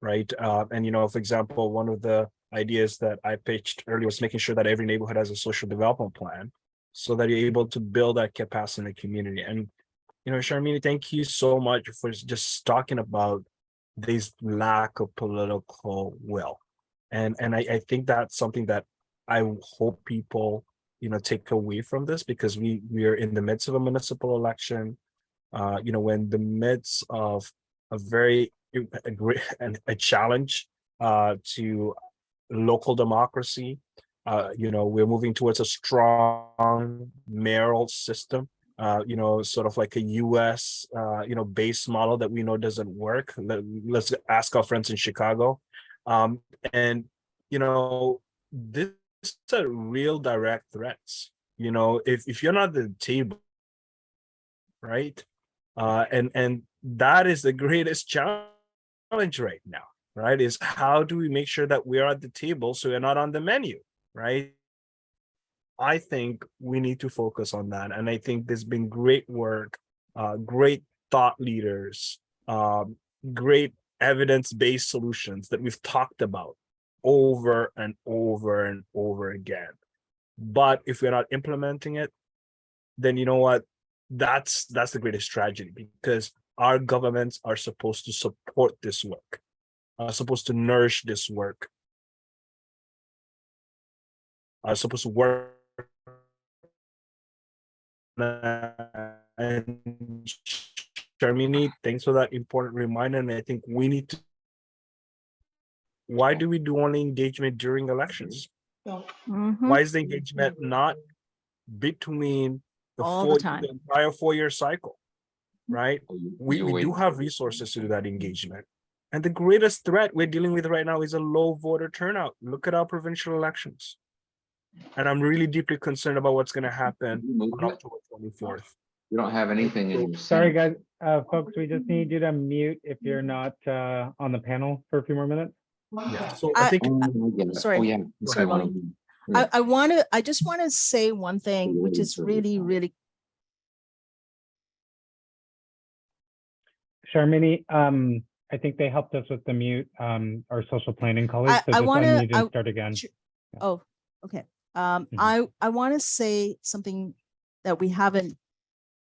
right? And for example, one of the ideas that I pitched earlier was making sure that every neighborhood has a social development plan, so that you're able to build that capacity in the community. And Sharmini, thank you so much for just talking about this lack of political will, and I think that's something that I hope people take away from this, because we are in the midst of a municipal election. We're in the midst of a very a challenge to local democracy. We're moving towards a strong mayoral system, sort of like a US, base model that we know doesn't work. Let's ask our friends in Chicago. And this are real direct threats. If you're not at the table, right? And that is the greatest challenge right now, right? Is how do we make sure that we're at the table so we're not on the menu, right? I think we need to focus on that. And I think there's been great work, great thought leaders, great evidence-based solutions that we've talked about over and over and over again. But if we're not implementing it, then you know what? That's the greatest tragedy, because our governments are supposed to support this work, are supposed to nourish this work, are supposed to work. And Sharmini, thanks for that important reminder. And I think we need to. Why do we do only engagement during elections? Why is the engagement not between the entire 4-year cycle, right? We do have resources to do that engagement. And the greatest threat we're dealing with right now is a low voter turnout. Look at our provincial elections. And I'm really deeply concerned about what's going to happen on October 24th. You don't have anything in your Sorry, guys, folks, we just need you to mute if you're not on the panel for a few more minutes. Yeah. So I think. Sorry. Oh, yeah. Sorry, I just want to say one thing, which is really, really. Sharmini, I think they helped us with the mute, our social planning colleagues. So just unmute and start again. Oh, okay. I want to say something that we haven't.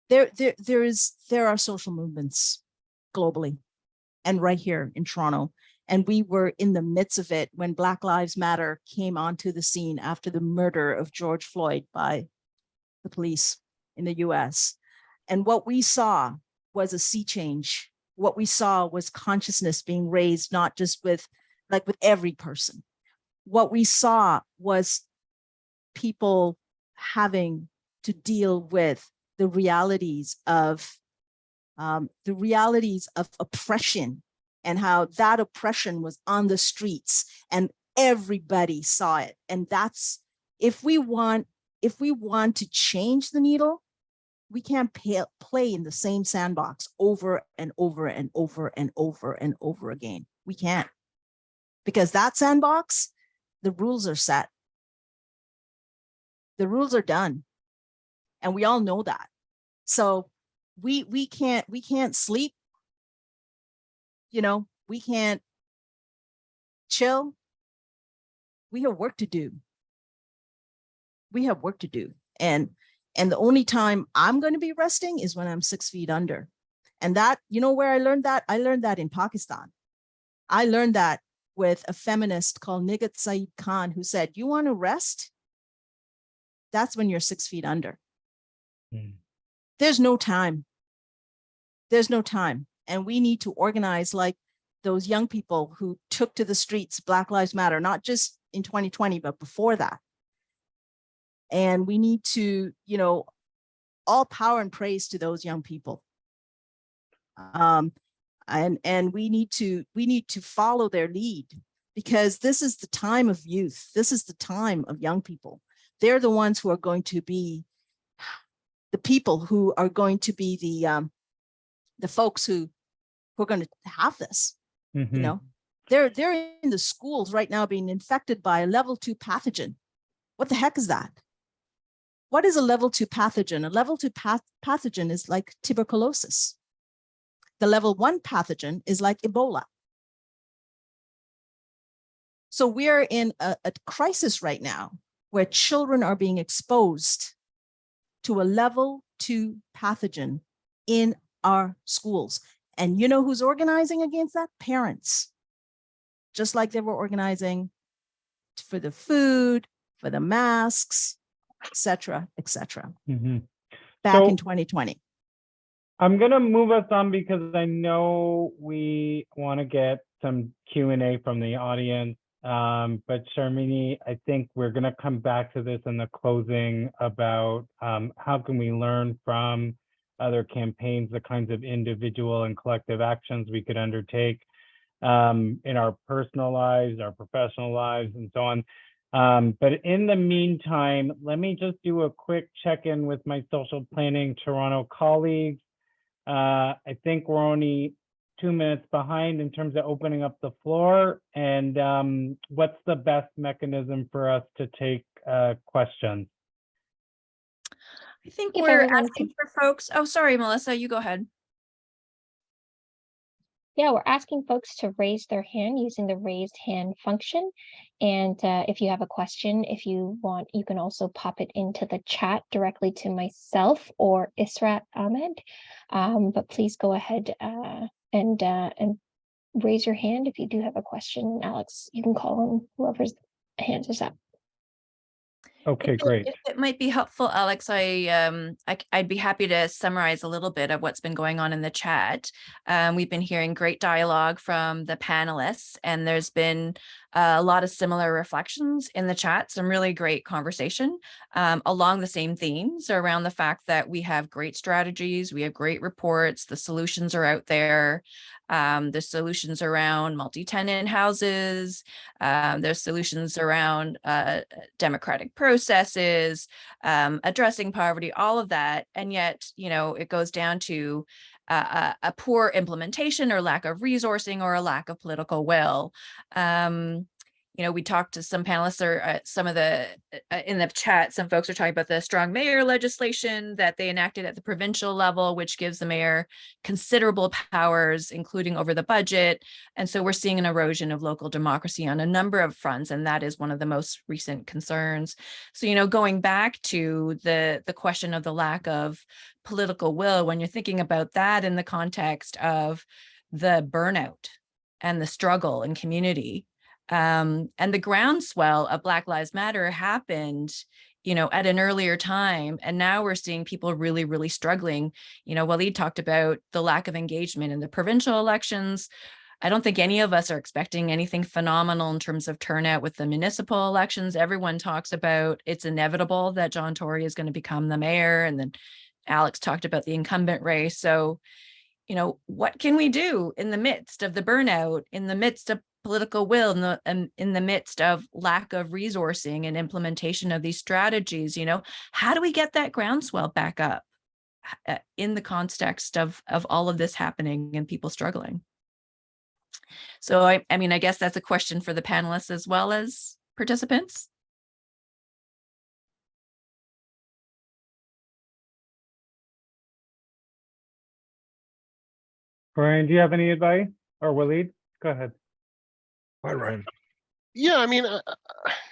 There are social movements globally, and right here in Toronto, And we were in the midst of it when Black Lives Matter came onto the scene after the murder of George Floyd by the police in the US. And what we saw was a sea change. What we saw was consciousness being raised, not just with every person. What we saw was people having to deal with the realities of oppression, and how that oppression was on the streets and everybody saw it. And that's, if we want to change the needle, we can't play in the same sandbox over and over and over and over and over again. We can't, because that sandbox, the rules are set. The rules are done. And we all know that. So we can't sleep. You know, we can't chill. We have work to do. We have work to do. And the only time I'm going to be resting is when I'm 6 feet under. And that, you know where I learned that? I learned that in Pakistan. I learned that with a feminist called Nighat Saeed Khan, who said, you want to rest? That's when you're 6 feet under. There's no time. There's no time. And we need to organize like those young people who took to the streets, Black Lives Matter, not just in 2020, but before that. And we need to, you know, all power and praise to those young people. And we need to follow their lead, because this is the time of youth. This is the time of young people. They're the ones who are going to be the people who are going to be the folks who are going to have this. You know, they're in the schools right now being infected by a level 2 pathogen. What the heck is that? What is a level 2 pathogen? A level 2 pathogen is like tuberculosis. The level 1 pathogen is like Ebola. So we're in a crisis right now where children are being exposed to a level 2 pathogen in our schools. And you know who's organizing against that? Parents. Just like they were organizing for the food, for the masks, et cetera, et cetera. Back in 2020. I'm going to move us on because I know we want to get some Q&A from the audience. But Sharmini, I think we're going to come back to this in the closing about how can we learn from other campaigns, the kinds of individual and collective actions we could undertake in our personal lives, our professional lives, and so on. But in the meantime, let me just do a quick check-in with my social planning Toronto colleagues. I think we're only 2 minutes behind in terms of opening up the floor. And what's the best mechanism for us to take questions? I think If we're everyone asking for folks. Oh, sorry, Melissa, you go ahead. Yeah, we're asking folks to raise their hand using the raised hand function. And if you have a question, if you want, you can also pop it into the chat directly to myself or Israt Ahmed. But please go ahead and raise your hand if you do have a question. Alex, you can call on whoever's hand is up. Okay, great. If it might be helpful, Alex, I'd be happy to summarize a little bit of what's been going on in the chat. We've been hearing great dialogue from the panelists, and there's been a lot of similar reflections in the chat, some really great conversation along the same themes around the fact that we have great strategies, we have great reports, the solutions are out there. The solutions around multi-tenant houses, there's solutions around democratic processes, addressing poverty, all of that. And yet, you know, it goes down to a poor implementation or lack of resourcing or a lack of political will. You know, we talked to some panelists or some of the in the chat, some folks are talking about the strong mayor legislation that they enacted at the provincial level, which gives the mayor considerable powers, including over the budget. And so we're seeing an erosion of local democracy on a number of fronts. And that is one of the most recent concerns. So, you know, going back to the question of the lack of political will, when you're thinking about that in the context of the burnout and the struggle and community. And the groundswell of Black Lives Matter happened, at an earlier time. And now we're seeing people really, really struggling. Walied talked about the lack of engagement in the provincial elections. I don't think any of us are expecting anything phenomenal in terms of turnout with the municipal elections. Everyone talks about it's inevitable that John Tory is going to become the mayor. And then Alex talked about the incumbent race. So, what can we do in the midst of the burnout, in the midst of political will, in the midst of lack of resourcing and implementation of these strategies? How do we get that groundswell back up in the context of all of this happening and people struggling? So I guess that's a question for the panelists as well as participants. Brian, do you have any advice? Or Walied? Go ahead. Hi, Ryan. Yeah, I mean,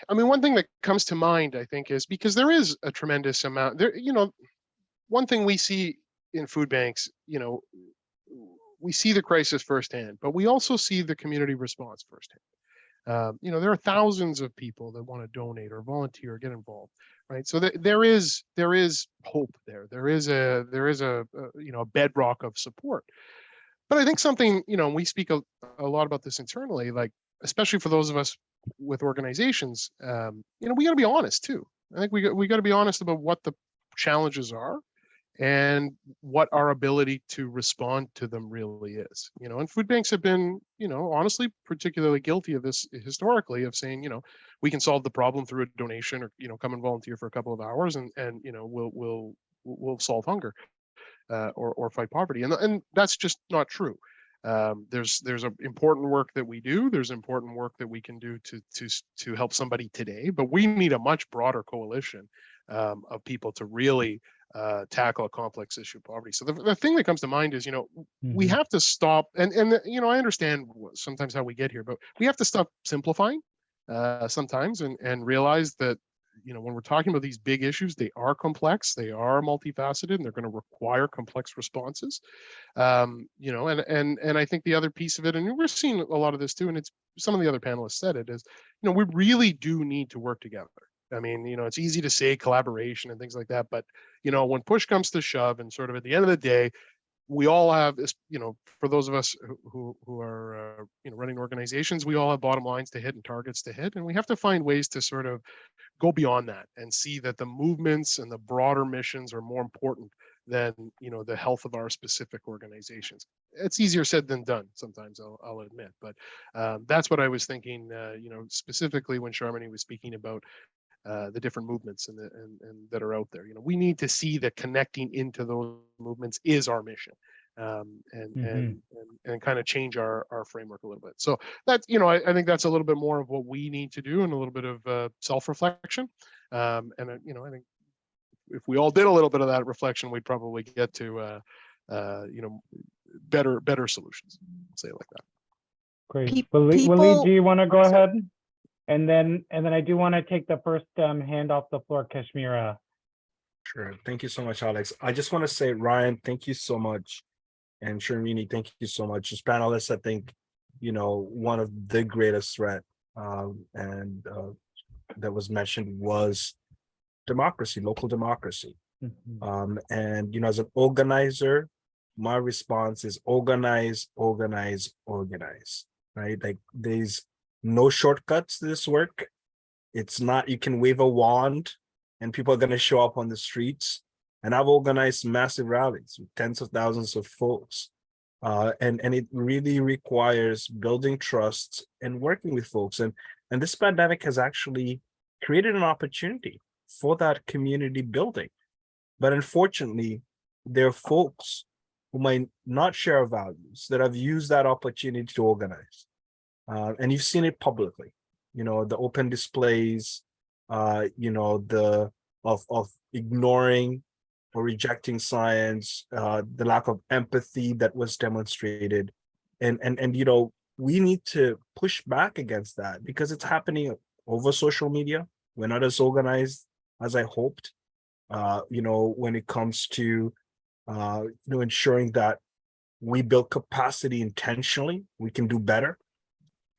one thing that comes to mind, I think, is because there is a tremendous amount there. One thing we see in food banks, we see the crisis firsthand, but we also see the community response firsthand. There are thousands of people that want to donate or volunteer or get involved, right? So there is hope there. There is a bedrock of support. But I think something, we speak a lot about this internally, like especially for those of us with organizations, we got to be honest too. I think we got to be honest about what the challenges are and what our ability to respond to them really is. And food banks have been, honestly, particularly guilty of this historically, of saying, we can solve the problem through a donation, or come and volunteer for a couple of hours, and we'll solve hunger or fight poverty, and that's just not true. There's important work that we do. There's important work that we can do to help somebody today, but we need a much broader coalition of people to really tackle a complex issue of poverty. So the thing that comes to mind is, we have to stop, and I understand sometimes how we get here, but we have to stop simplifying sometimes and realize that, when we're talking about these big issues, they are complex, they are multifaceted, and they're going to require complex responses. And I think the other piece of it, and we're seeing a lot of this too, and it's some of the other panelists said it, is, we really do need to work together. I mean, it's easy to say collaboration and things like that, but, when push comes to shove, and sort of at the end of the day, we all have this, for those of us who are, running organizations, we all have bottom lines to hit and targets to hit. And we have to find ways to sort of go beyond that and see that the movements and the broader missions are more important than, the health of our specific organizations. It's easier said than done sometimes, I'll admit, but that's what I was thinking, specifically when Sharmini was speaking about the different movements and that are out there. We need to see that connecting into those movements is our mission, and kind of change our framework a little bit. So that's, I think that's a little bit more of what we need to do, and a little bit of self-reflection. And I think if we all did a little bit of that reflection, we'd probably get to better solutions. I'll say it like that. Great. Walied, do you want to go ahead? And then I do want to take the first hand off the floor, Kashmira. Sure. Thank you so much, Alex. I just want to say, Ryan, thank you so much. And Sharmini, thank you so much. As panelists, I think, one of the greatest threat that was mentioned was democracy, local democracy. And, as an organizer, my response is organize, organize, organize, right? Like, there's no shortcuts to this work. It's not, you can wave a wand and people are going to show up on the streets. And I've organized massive rallies with tens of thousands of folks. And it really requires building trust and working with folks. And this pandemic has actually created an opportunity for that community building. But unfortunately, there are folks who might not share our values that have used that opportunity to organize. And you've seen it publicly, the open displays, of ignoring or rejecting science, the lack of empathy that was demonstrated. And we need to push back against that, because it's happening over social media. We're not as organized as I hoped, when it comes to, ensuring that We build capacity intentionally. We can do better.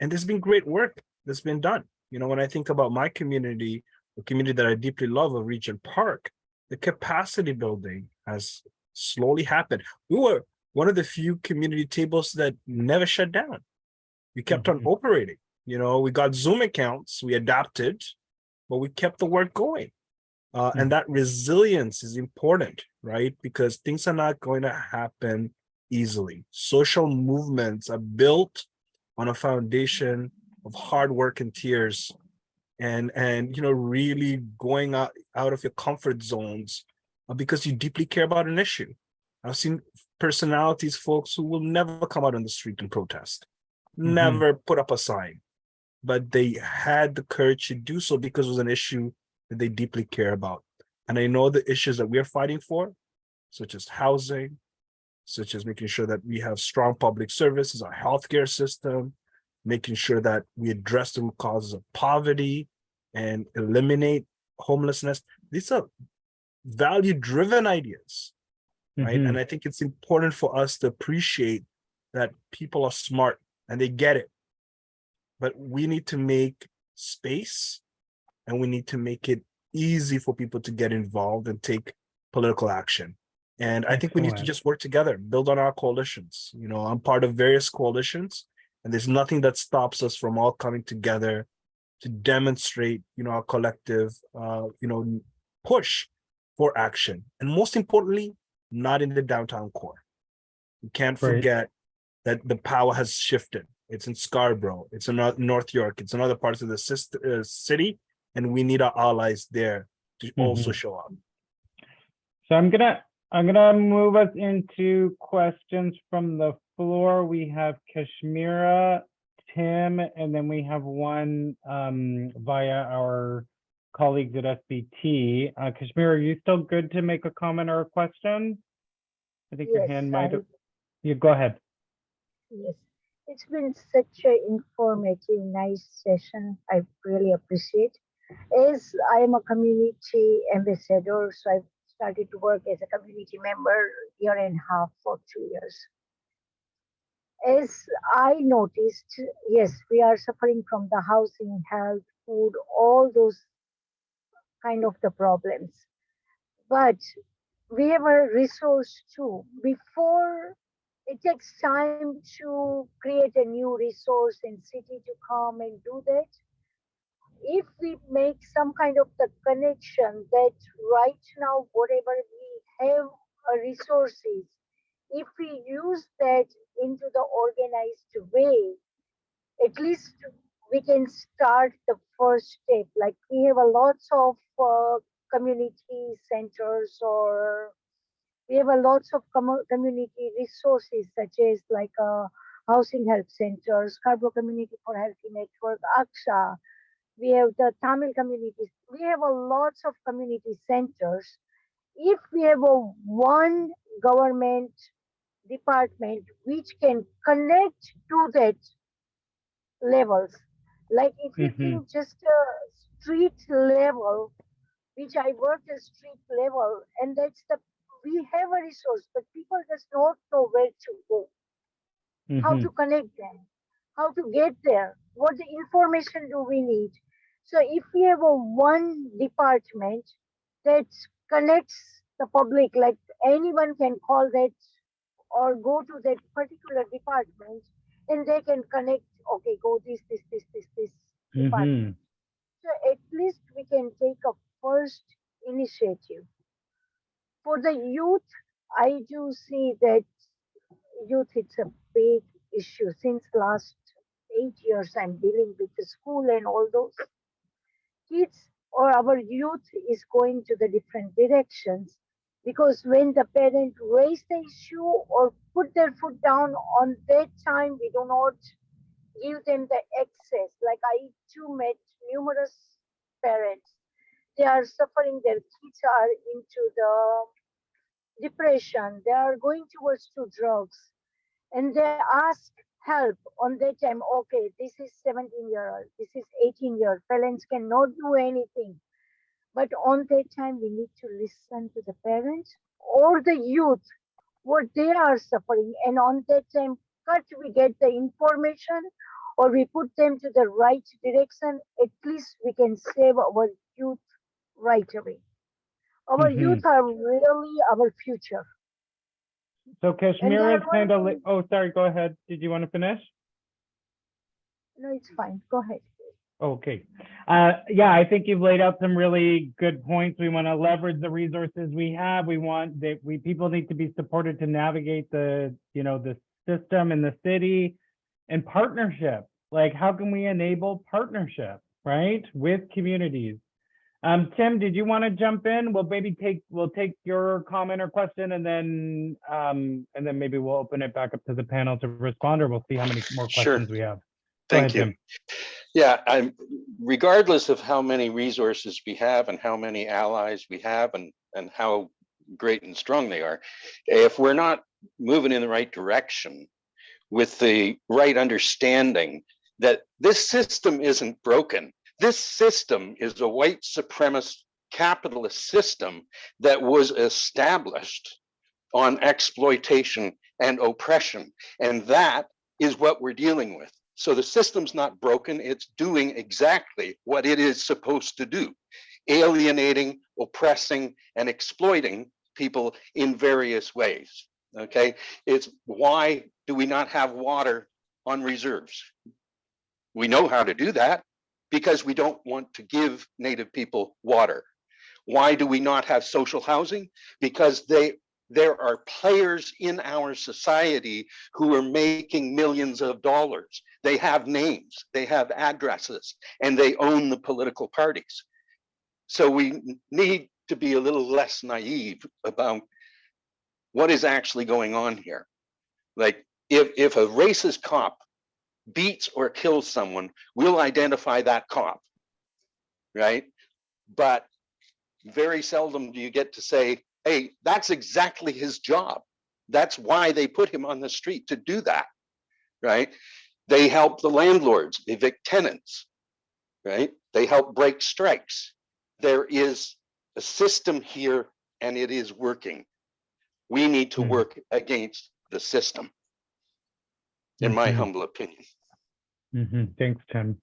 And there's been great work that's been done. You know, when I think about my community, the community that I deeply love of Regent Park, the capacity building has slowly happened. We were one of the few community tables that never shut down. We kept on operating. You know, we got Zoom accounts, we adapted, but we kept the work going. And that resilience is important, right? Because things are not going to happen easily. Social movements are built on a foundation of hard work and tears, and you know, really going out of your comfort zones because you deeply care about an issue. I've seen personalities, folks who will never come out on the street and protest, never put up a sign, but they had the courage to do so because it was an issue that they deeply care about. And I know the issues that we're fighting for, such as housing, such as making sure that we have strong public services, our healthcare system, making sure that we address the root causes of poverty and eliminate homelessness. These are value-driven ideas, right? And I think it's important for us to appreciate that people are smart and they get it. But we need to make space, and we need to make it easy for people to get involved and take political action. And I think we need to just work together, build on our coalitions. You know, I'm part of various coalitions, and there's nothing that stops us from all coming together to demonstrate, you know, our collective, you know, push for action. And most importantly, not in the downtown core. We can't forget that the power has shifted. It's in Scarborough, it's in North York, it's in other parts of the city, and we need our allies there to also show up. So I'm gonna move us into questions from the floor. We have Kashmira, Tim, and then we have one via our colleagues at SBT. Kashmira, are you still good to make a comment or a question? I think your hand might have. You go ahead. Yes, it's been such an informative, nice session. I really appreciate. As I am a community ambassador, so I've started to work as a community member year and a half for 2 years. As I noticed, yes, we are suffering from the housing, health, food, all those kind of the problems. But we have a resource too. Before it takes time to create a new resource in city to come and do that. If we make some kind of the connection that right now, whatever we have resources, if we use that into the organized way, at least we can start the first step. Like we have a lots of community centers, or we have a lots of community resources such as like housing help centers, Scarborough Community for Healthy Network, AXA. We have the Tamil communities. We have a lots of community centers. If we have a one government department which can connect to that levels, like if you think just a street level, which I worked at street level, and that's the, we have a resource, but people just don't know where to go, how to connect them, how to get there, what the information do we need. So if we have a one department that connects the public, like anyone can call that or go to that particular department and they can connect, okay, go this department. So at least we can take a first initiative. For the youth, I do see that youth, it's a big issue. Since last 8 years, I'm dealing with the school and all those. Kids or our youth is going to the different directions, because when the parent raise the issue or put their foot down on that time, we do not give them the access. Like I too met numerous parents. They are suffering, their kids are into the depression, they are going towards to drugs, and they ask help on that time. Okay, this is 17-year-old, this is 18-year-old, parents cannot do anything. But on that time, we need to listen to the parents or the youth what they are suffering, and on that time cut we get the information or we put them to the right direction, at least we can save our youth right away. Our Mhm. youth are really our future. So And Kashmir is there kind of, was- oh, sorry, go ahead. Did you want to finish? No, it's fine. Go ahead. Okay. Yeah, I think you've laid out some really good points. We want to leverage the resources we have. We want that people need to be supported to navigate the, the system in the city, and partnership. Like, how can we enable partnership, right, with communities? Tim, did you want to jump in? We'll take your comment or question, and then maybe we'll open it back up to the panel to respond, or we'll see how many more Sure. questions we have. Go Thank ahead, you. Tim. Yeah, regardless of how many resources we have and how many allies we have and how great and strong they are, if we're not moving in the right direction with the right understanding that this system isn't broken. This system is a white supremacist capitalist system that was established on exploitation and oppression. And that is what we're dealing with. So the system's not broken, it's doing exactly what it is supposed to do, alienating, oppressing, and exploiting people in various ways. Okay, it's why do we not have water on reserves? We know how to do that because we don't want to give Native people water. Why do we not have social housing? Because there are players in our society who are making millions of dollars. They have names, they have addresses, and they own the political parties. So we need to be a little less naive about what is actually going on here. Like, if a racist cop beats or kills someone, we'll identify that cop, right? But very seldom do you get to say, hey, that's exactly his job. That's why they put him on the street, to do that, right? They help the landlords evict tenants, right? They help break strikes. There is a system here and it is working. We need to work against the system, in my humble opinion. Thanks, Tim.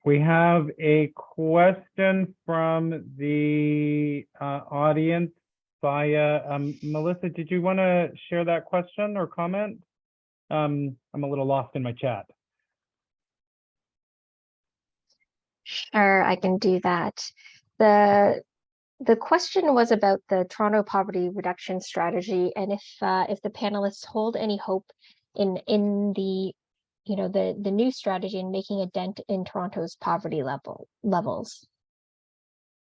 We have a question from the audience via Melissa. Did you want to share that question or comment? I'm a little lost in my chat. Sure, I can do that. The question was about the Toronto poverty reduction strategy, and if the panelists hold any hope in the the new strategy in making a dent in Toronto's poverty levels.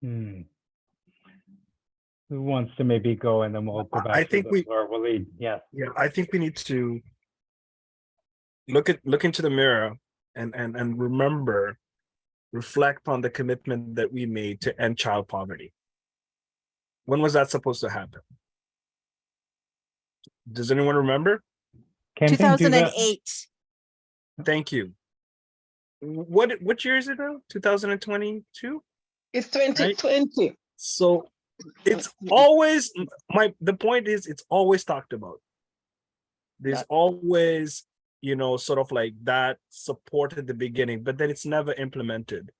Who wants to maybe go, and then we'll go back. I think we. Waleed. Yes. Yeah, I think we need to look into the mirror and remember, reflect on the commitment that we made to end child poverty. When was that supposed to happen? Does anyone remember? 2008. Thank you. What year is it now? 2022? It's 2020. Right? So it's always the point is it's always talked about. There's always, sort of like that support at the beginning, but then it's never implemented.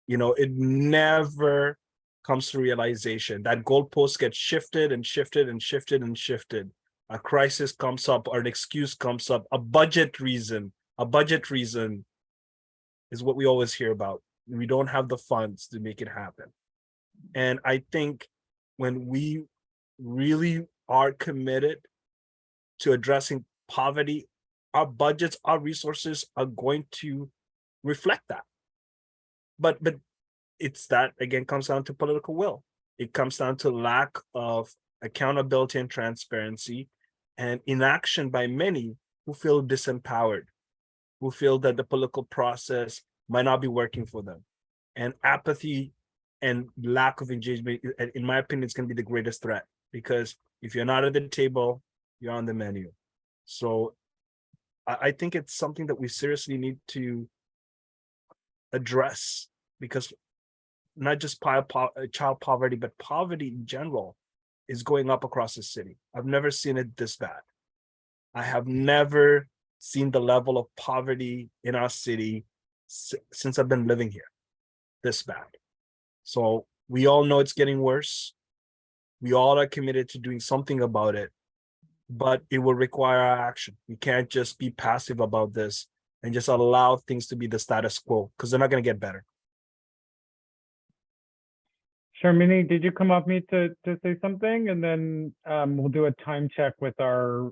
It never comes to realization. That goalpost gets shifted and shifted and shifted and shifted. A crisis comes up or an excuse comes up, a budget reason is what we always hear about. We don't have the funds to make it happen. And I think when we really are committed to addressing poverty, our budgets, our resources are going to reflect that. But it's that, again, comes down to political will. It comes down to lack of accountability and transparency and inaction by many who feel disempowered, who feel that the political process might not be working for them. And apathy and lack of engagement, in my opinion, is going to be the greatest threat, because if you're not at the table, you're on the menu. So I think it's something that we seriously need to address, because not just child poverty, but poverty in general is going up across the city. I've never seen it this bad. I have never seen the level of poverty in our city since I've been living here this bad. So we all know it's getting worse. We all are committed to doing something about it, but it will require our action. We can't just be passive about this and just allow things to be the status quo, because they're not going to get better. Sharmini, did you come off mute to say something? And then we'll do a time check with our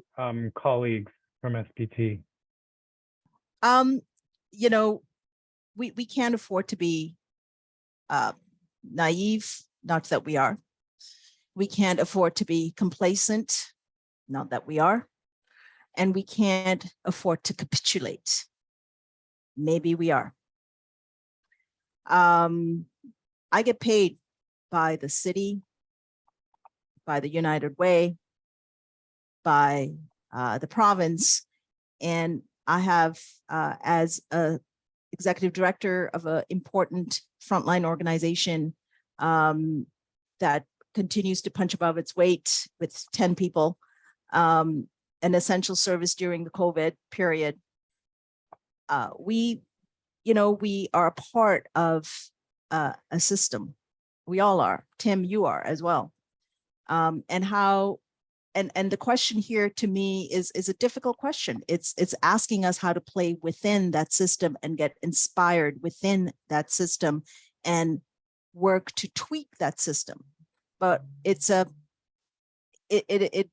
colleagues from SPT. You know, we can't afford to be naive, not that we are. We can't afford to be complacent, not that we are. And we can't afford to capitulate. Maybe we are. I get paid by the city, by the United Way, by the province, and I have, as a executive director of an important frontline organization that continues to punch above its weight with 10 people, an essential service during the COVID period. We are a part of a system. We all are. Tim, you are as well. And the question here to me is a difficult question. It's asking us how to play within that system and get inspired within that system and work to tweak that system. But it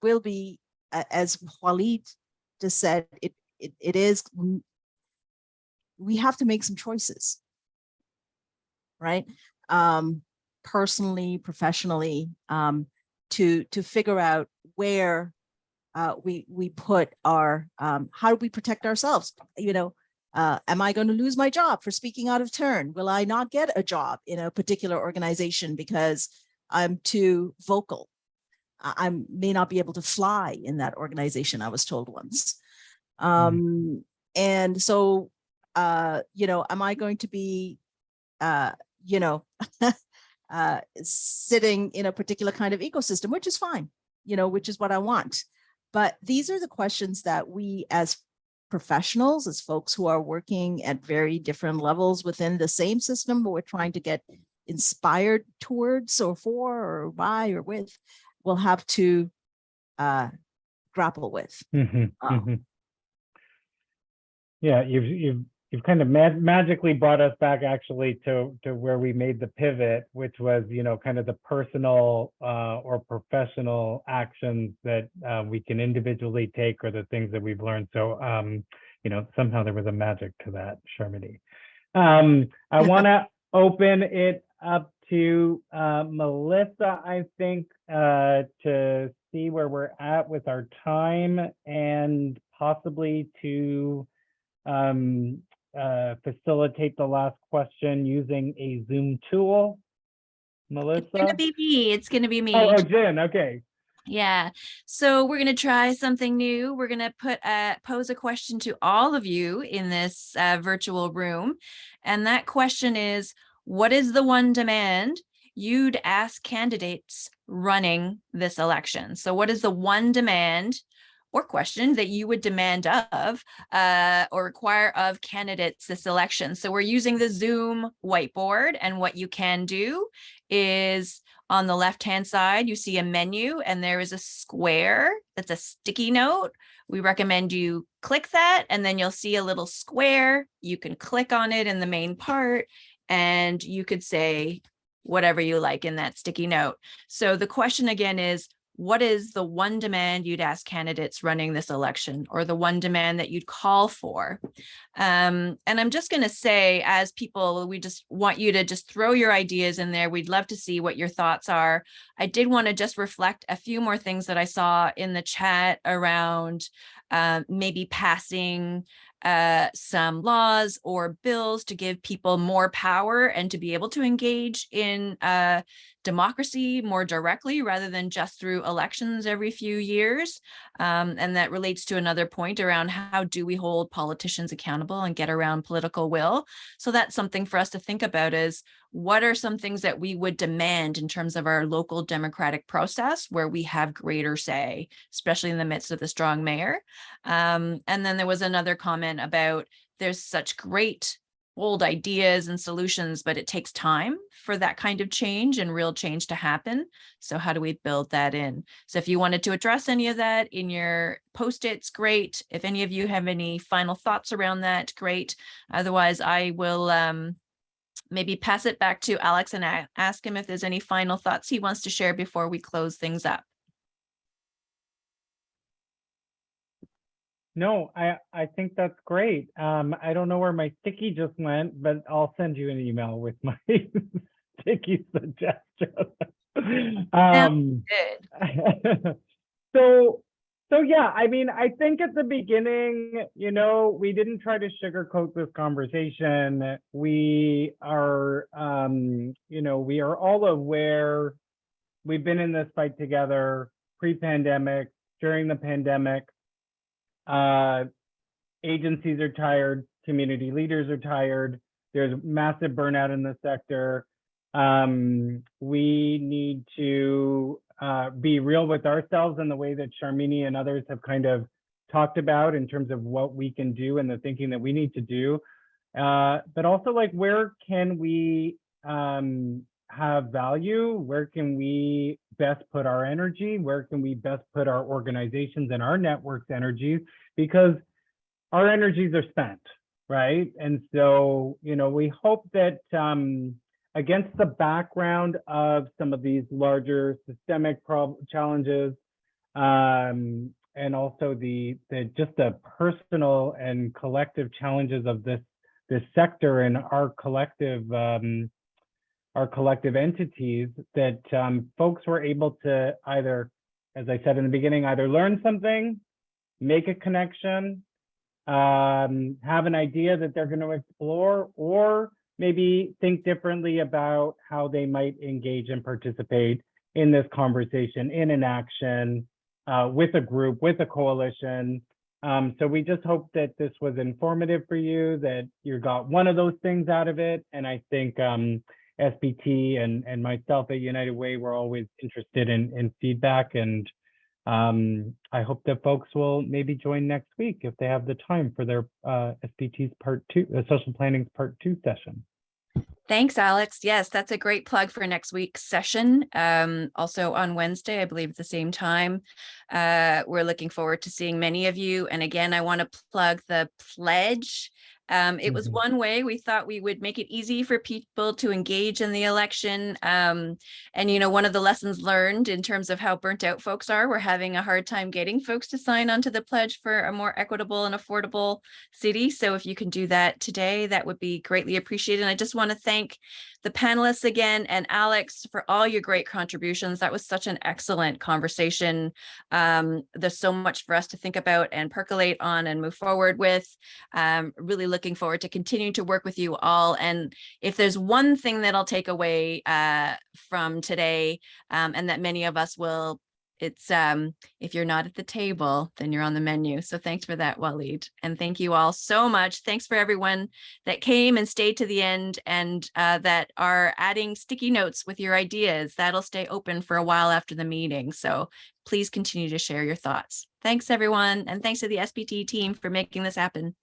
will be, as Walied just said, it is, we have to make some choices, right? Personally, professionally, to figure out where we put our, how do we protect ourselves? You know, am I going to lose my job for speaking out of turn? Will I not get a job in a particular organization because I'm too vocal? I may not be able to fly in that organization, I was told once. And so, am I going to be, sitting in a particular kind of ecosystem, which is fine, which is what I want. But these are the questions that we as professionals, as folks who are working at very different levels within the same system, but we're trying to get inspired towards or for or by or with, will have to grapple with. Yeah, you've kind of magically brought us back actually to where we made the pivot, which was, kind of the personal or professional actions that we can individually take, or the things that we've learned. So, somehow there was a magic to that, Sharmini. I want to open it up to Melissa, I think, to see where we're at with our time, and possibly to facilitate the last question using a Zoom tool. Melissa? It's gonna be me. It's gonna be me. Oh, Jen, okay. Yeah. So we're gonna try something new. We're gonna pose a question to all of you in this virtual room. And that question is, what is the one demand you'd ask candidates running this election? So what is the one demand or question that you would demand of or require of candidates this election? So we're using the Zoom whiteboard, and what you can do is on the left-hand side, you see a menu, and there is a square that's a sticky note. We recommend you click that, and then you'll see a little square. You can click on it in the main part, and you could say whatever you like in that sticky note. So the question again is, what is the one demand you'd ask candidates running this election, or the one demand that you'd call for? And I'm just going to say, as people, we just want you to just throw your ideas in there. We'd love to see what your thoughts are. I did want to just reflect a few more things that I saw in the chat around maybe passing some laws or bills to give people more power and to be able to engage in democracy more directly, rather than just through elections every few years. And that relates to another point around how do we hold politicians accountable and get around political will. So that's something for us to think about, is what are some things that we would demand in terms of our local democratic process where we have greater say, especially in the midst of the strong mayor. And then there was another comment about there's such great bold ideas and solutions, but it takes time for that kind of change and real change to happen. So how do we build that in? So if you wanted to address any of that in your post-its, great. If any of you have any final thoughts around that, great. Otherwise, I will maybe pass it back to Alex and ask him if there's any final thoughts he wants to share before we close things up. No, I think that's great. I don't know where my sticky just went, but I'll send you an email with my sticky suggestion. Good. So yeah, I mean, I think at the beginning, you know, we didn't try to sugarcoat this conversation. We are, you know, we are all aware we've been in this fight together pre-pandemic, during the pandemic. Agencies are tired, community leaders are tired. There's massive burnout in the sector. We need to be real with ourselves in the way that Sharmini and others have kind of talked about in terms of what we can do and the thinking that we need to do. But also, like, where can we have value? Where can we best put our energy? Where can we best put our organizations and our networks' energies? Because our energies are spent, right? And so, you know, we hope that against the background of some of these larger systemic challenges, and also the personal and collective challenges of this sector and our collective entities, that folks were able to either, as I said in the beginning, either learn something, make a connection, have an idea that they're going to explore, or maybe think differently about how they might engage and participate in this conversation, in an action, with a group, with a coalition. So we just hope that this was informative for you, that you got one of those things out of it. And I think SBT and myself at United Way, we're always interested in feedback. And I hope that folks will maybe join next week if they have the time for their SBT's part 2, social planning's part 2 session. Thanks, Alex. Yes, that's a great plug for next week's session. Also on Wednesday, I believe at the same time. We're looking forward to seeing many of you. And again, I want to plug the pledge. It was one way we thought we would make it easy for people to engage in the election. And, you know, one of the lessons learned in terms of how burnt out folks are, we're having a hard time getting folks to sign on to the pledge for a more equitable and affordable city. So if you can do that today, that would be greatly appreciated. And I just want to thank the panelists again and Alex for all your great contributions. That was such an excellent conversation. There's so much for us to think about and percolate on and move forward with. Really looking forward to continuing to work with you all. And if there's one thing that I'll take away from today, and that many of us will, it's if you're not at the table, then you're on the menu. So thanks for that, Walied. And thank you all so much. Thanks for everyone that came and stayed to the end and that are adding sticky notes with your ideas. That'll stay open for a while after the meeting. So please continue to share your thoughts. Thanks, everyone. And thanks to the SBT team for making this happen.